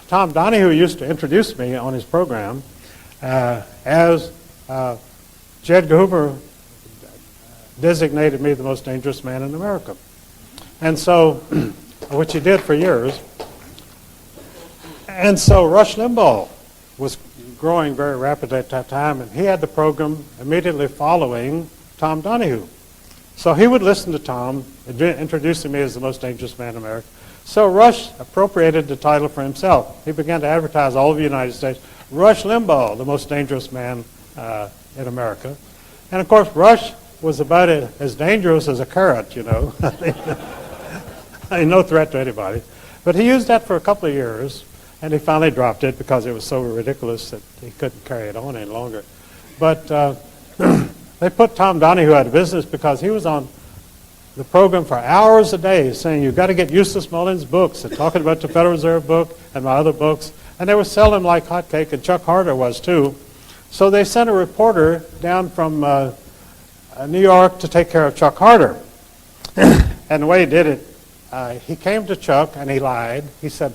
Tom Donahue used to introduce me on his program as J. Edgar Hoover designated me the most dangerous man in America. And so, which he did for years. And so Rush Limbaugh was growing very rapidly at that time, and he had the program immediately following Tom Donahue. So he would listen to Tom, introducing me as the most dangerous man in America. So Rush appropriated the title for himself. He began to advertise all over the United States, Rush Limbaugh, the most dangerous man in America. And of course, Rush was about as dangerous as a carrot, you know. No threat to anybody. But he used that for a couple of years, and he finally dropped it because it was so ridiculous that he couldn't carry it on any longer. But they put Tom Donahue out of business because he was on the program for hours a day saying, you've got to get Eustace Mullins' books, and talking about the Federal Reserve book and my other books. And they were selling them like hotcake, and Chuck Harder was too. So they sent a reporter down from New York to take care of Chuck Harder. And the way he did it, he came to Chuck and he lied. He said,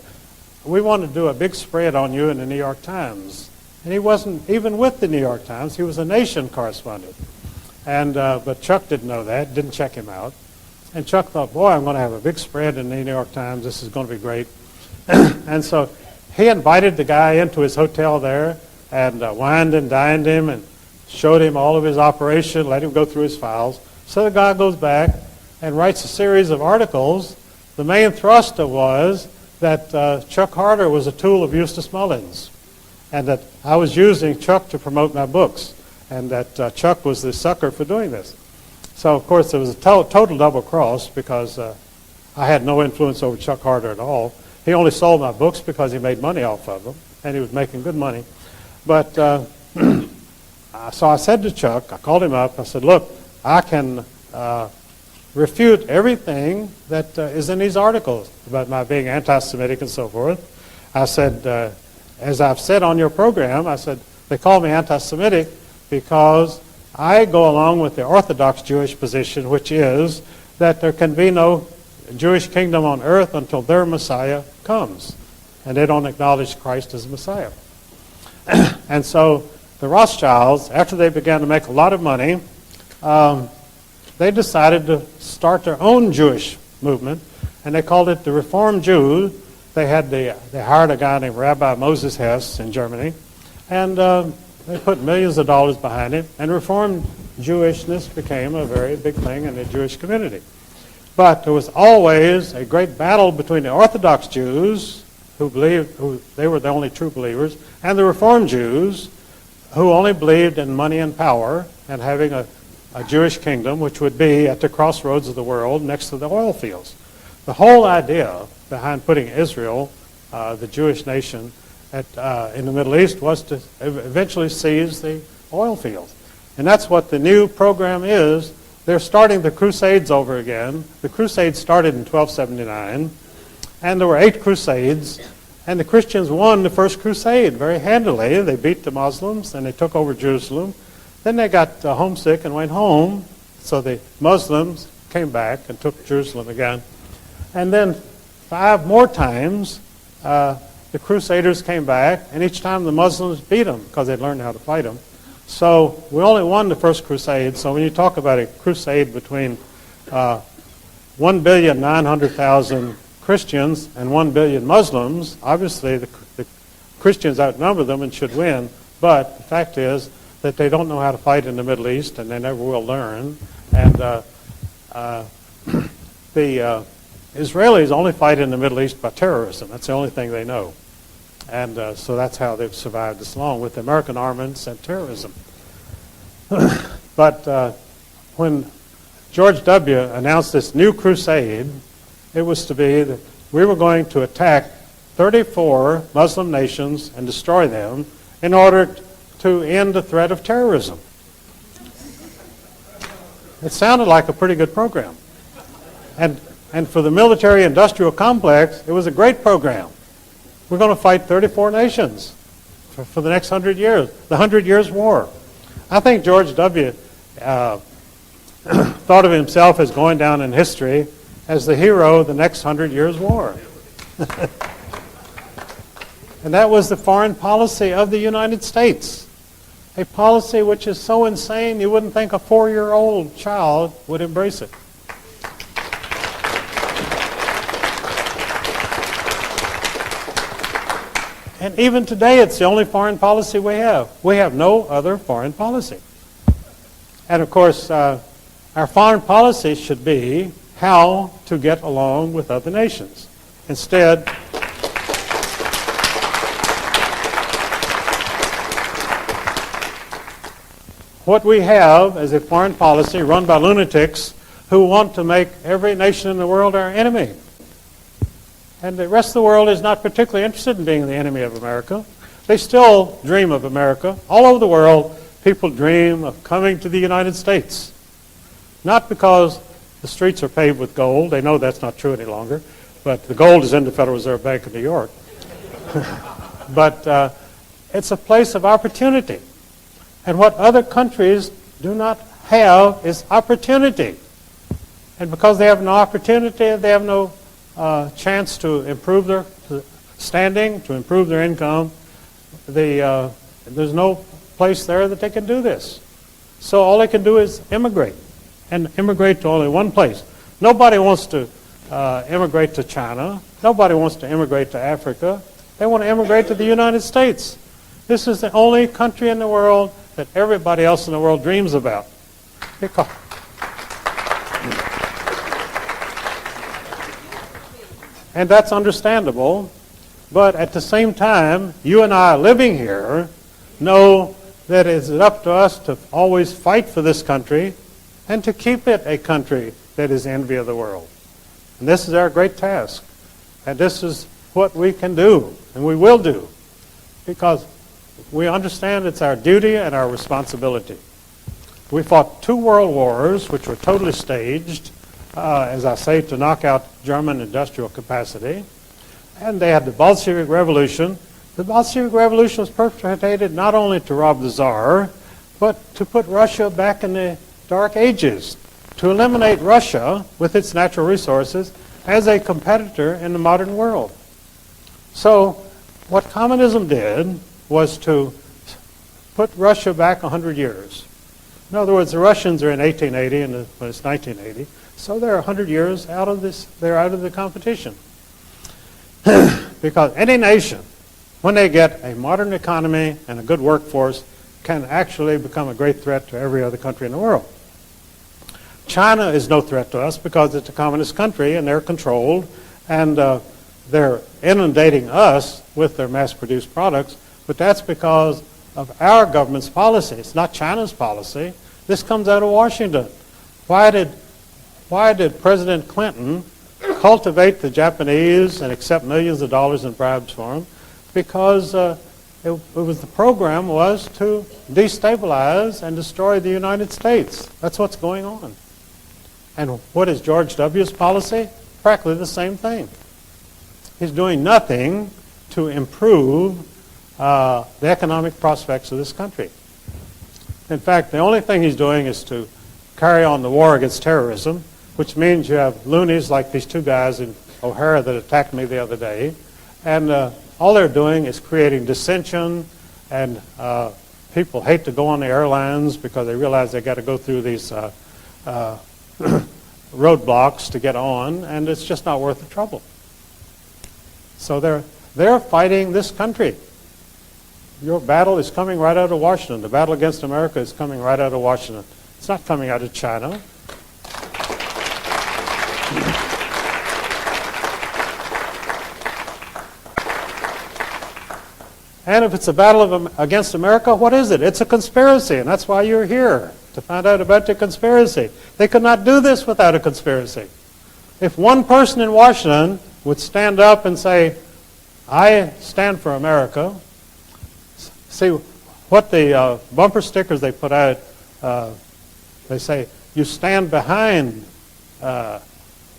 we want to do a big spread on you in the New York Times. And he wasn't even with the New York Times. He was a Nation correspondent. And but Chuck didn't know that, didn't check him out. And Chuck thought, boy, I'm going to have a big spread in the New York Times. This is going to be great. And so he invited the guy into his hotel there and wined and dined him and showed him all of his operation, let him go through his files. So the guy goes back and writes a series of articles. The main thrust was that Chuck Harder was a tool of Eustace Mullins. and that I was using Chuck to promote my books, and that Chuck was the sucker for doing this. So, of course, it was a total double cross because I had no influence over Chuck Harder at all. He only sold my books because he made money off of them, and he was making good money. But so I said to Chuck, I called him up, I said, look, I can refute everything that is in these articles about my being anti-Semitic and so forth. I said, as I've said on your program, I said, they call me anti-Semitic because I go along with the Orthodox Jewish position, which is that there can be no Jewish kingdom on earth until their Messiah comes. And they don't acknowledge Christ as Messiah. And so the Rothschilds, after they began to make a lot of money, they decided to start their own Jewish movement, and they called it the Reformed Jews. They hired a guy named Rabbi Moses Hess in Germany, and they put millions of dollars behind it, and Reformed Jewishness became a very big thing in the Jewish community. But there was always a great battle between the Orthodox Jews, who they were the only true believers, and the Reformed Jews, who only believed in money and power and having a Jewish kingdom, which would be at the crossroads of the world next to the oil fields. The whole idea behind putting Israel, the Jewish nation, in the Middle East was to eventually seize the oil fields. And that's what the new program is. They're starting the Crusades over again. The Crusades started in 1279, and there were 8 Crusades, and the Christians won the first Crusade very handily. They beat the Muslims, and they took over Jerusalem. Then they got homesick and went home, so the Muslims came back and took Jerusalem again. And then 5 more times, the Crusaders came back, and each time the Muslims beat them because they'd learned how to fight them. So we only won the first crusade. So when you talk about a crusade between 1,900,000 Christians and 1 billion Muslims, obviously the Christians outnumber them and should win. But the fact is that they don't know how to fight in the Middle East, and they never will learn. And the Israelis only fight in the Middle East by terrorism. That's the only thing they know. And so that's how they've survived this long, with American armaments and terrorism. But when George W. announced this new crusade, it was to be that we were going to attack 34 Muslim nations and destroy them in order to end the threat of terrorism. It sounded like a pretty good program. And for the military-industrial complex, it was a great program. We're going to fight 34 nations for the next 100 years, the 100 Years' War. I think George W. thought of himself as going down in history as the hero of the next 100 Years' War. And that was the foreign policy of the United States, a policy which is so insane you wouldn't think a 4-year-old child would embrace it. And even today, it's the only foreign policy we have. We have no other foreign policy. And of course, our foreign policy should be how to get along with other nations. Instead, what we have is a foreign policy run by lunatics who want to make every nation in the world our enemy. And the rest of the world is not particularly interested in being the enemy of America. They still dream of America. All over the world, people dream of coming to the United States. Not because the streets are paved with gold. They know that's not true any longer. But the gold is in the Federal Reserve Bank of New York. But it's a place of opportunity. And what other countries do not have is opportunity. And because they have no opportunity, they have no chance to improve their standing, to improve their income. There's no place there that they can do this. So all they can do is immigrate, and immigrate to only one place. Nobody wants to immigrate to China. Nobody wants to immigrate to Africa. They want to immigrate to the United States. This is the only country in the world that everybody else in the world dreams about. And that's understandable. But at the same time, you and I living here know that it's up to us to always fight for this country and to keep it a country that is envy of the world. And this is our great task. And this is what we can do, and we will do, because we understand it's our duty and our responsibility. We fought 2 world wars, which were totally staged, as I say, to knock out German industrial capacity. And they had the Bolshevik Revolution. The Bolshevik Revolution was perpetrated not only to rob the Tsar, but to put Russia back in the Dark Ages, to eliminate Russia with its natural resources as a competitor in the modern world. So what communism did was to put Russia back 100 years. In other words, the Russians are in 1880 and it's 1980, so they're 100 years out of this. They're out of the competition. Because any nation, when they get a modern economy and a good workforce, can actually become a great threat to every other country in the world. China is no threat to us because it's a communist country and they're controlled, and they're inundating us with their mass-produced products, but that's because of our government's policy. It's not China's policy. This comes out of Washington. Why did President Clinton cultivate the Japanese and accept millions of dollars in bribes for them? Because the program was to destabilize and destroy the United States. That's what's going on. And what is George W.'s policy? Practically the same thing. He's doing nothing to improve the economic prospects of this country. In fact, the only thing he's doing is to carry on the war against terrorism, which means you have loonies like these 2 guys in O'Hara that attacked me the other day, and all they're doing is creating dissension, and people hate to go on the airlines because they realize they got to go through these roadblocks to get on, and it's just not worth the trouble. So they're fighting this country. Your battle is coming right out of Washington. The battle against America is coming right out of Washington. It's not coming out of China. And if it's a battle against America, what is it? It's a conspiracy, and that's why you're here, to find out about the conspiracy. They could not do this without a conspiracy. If one person in Washington would stand up and say, I stand for America, see what the bumper stickers they put out, they say, you stand behind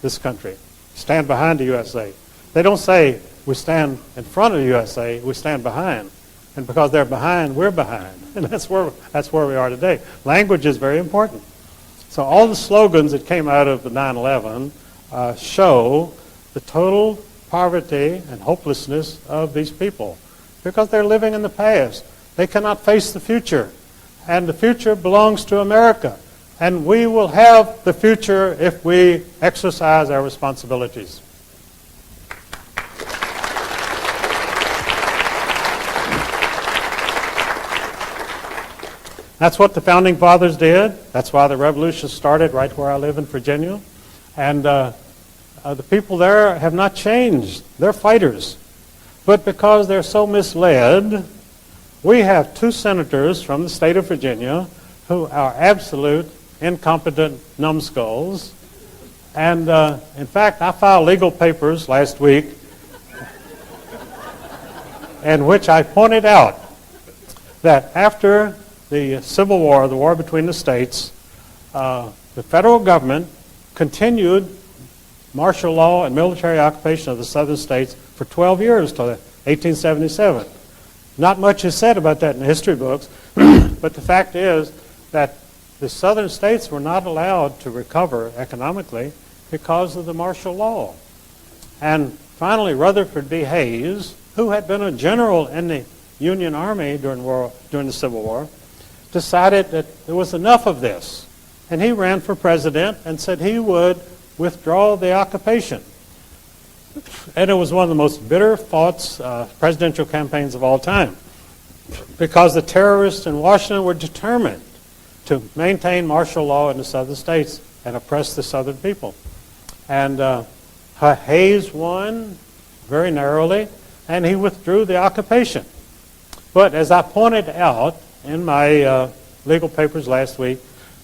this country, stand behind the USA. They don't say, we stand in front of the USA, we stand behind. And because they're behind, we're behind. And that's where we are today. Language is very important. So all the slogans that came out of the 9/11 show the total poverty and hopelessness of these people because they're living in the past. They cannot face the future. And the future belongs to America. And we will have the future if we exercise our responsibilities. That's what the Founding Fathers did. That's why the revolution started right where I live in Virginia. And the people there have not changed. They're fighters. But because they're so misled, we have 2 senators from the state of Virginia who are absolute incompetent numbskulls. And in fact, I filed legal papers last week in which I pointed out that after the Civil War, the war between the states, the federal government continued martial law and military occupation of the southern states for 12 years till 1877. Not much is said about that in the history books, but the fact is that the southern states were not allowed to recover economically because of the martial law. And finally, Rutherford B. Hayes, who had been a general in the Union Army during the Civil War, decided that there was enough of this. And he ran for president and said he would withdraw the occupation. And it was one of the most bitter fought presidential campaigns of all time because the terrorists in Washington were determined to maintain martial law in the southern states and oppress the southern people. And Hayes won very narrowly, and he withdrew the occupation. But as I pointed out in my legal papers last week,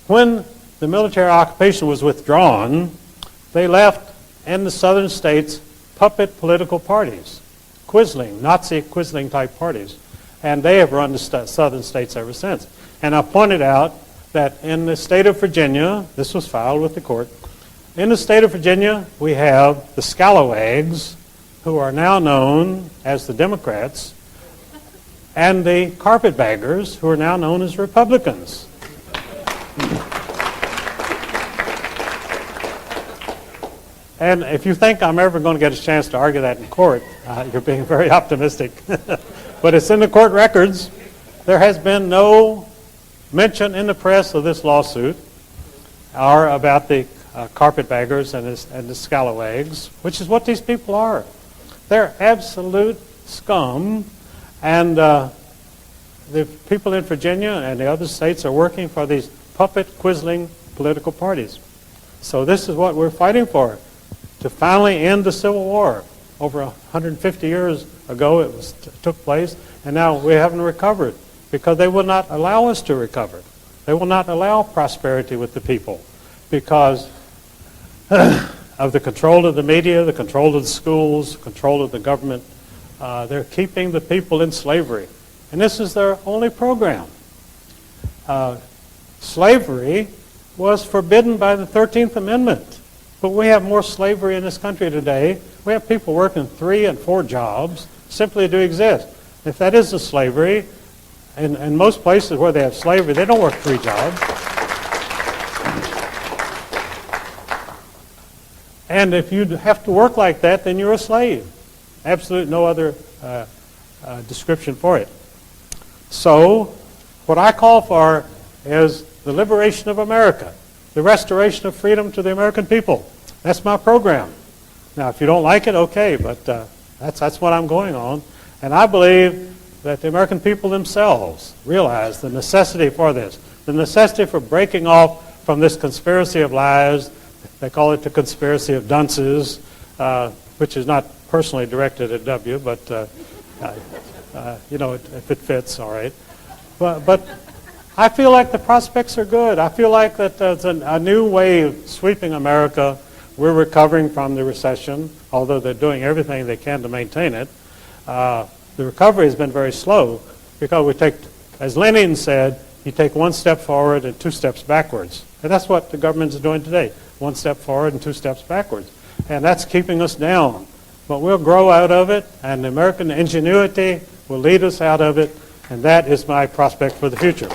when the military occupation was withdrawn, they left in the southern states puppet political parties, Nazi Quisling type parties, and they have run the southern states ever since. And I pointed out that in the state of Virginia, this was filed with the court, in the state of Virginia we have the scalawags, who are now known as the Democrats, and the carpetbaggers, who are now known as Republicans. And if you think I'm ever going to get a chance to argue that in court, you're being very optimistic. But it's in the court records. There has been no mention in the press of this lawsuit or about the carpetbaggers and the scalawags, which is what these people are. They're absolute scum, and the people in Virginia and the other states are working for these puppet Quisling political parties. So this is what we're fighting for, to finally end the Civil War. Over 150 years ago it took place, and now we haven't recovered because they will not allow us to recover. They will not allow prosperity with the people because of the control of the media, the control of the schools, control of the government. They're keeping the people in slavery. And this is their only program. Slavery was forbidden by the 13th Amendment. But we have more slavery in this country today. We have people working 3 and 4 jobs simply to exist. If that is a slavery, in most places where they have slavery, they don't work 3 jobs. And if you have to work like that, then you're a slave. Absolutely no other description for it. So what I call for is the liberation of America, the restoration of freedom to the American people. That's my program. Now, if you don't like it, okay, but that's what I'm going on. And I believe that the American people themselves realize the necessity for this, the necessity for breaking off from this conspiracy of lies. They call it the conspiracy of dunces, which is not personally directed at W, but if it fits, all right. But I feel like the prospects are good. I feel like that there's a new wave sweeping America. We're recovering from the recession, although they're doing everything they can to maintain it. The recovery has been very slow because we take, as Lenin said, you take 1 step forward and 2 steps backwards. And that's what the government is doing today, 1 step forward and 2 steps backwards. And that's keeping us down. But we'll grow out of it, and the American ingenuity will lead us out of it, and that is my prospect for the future.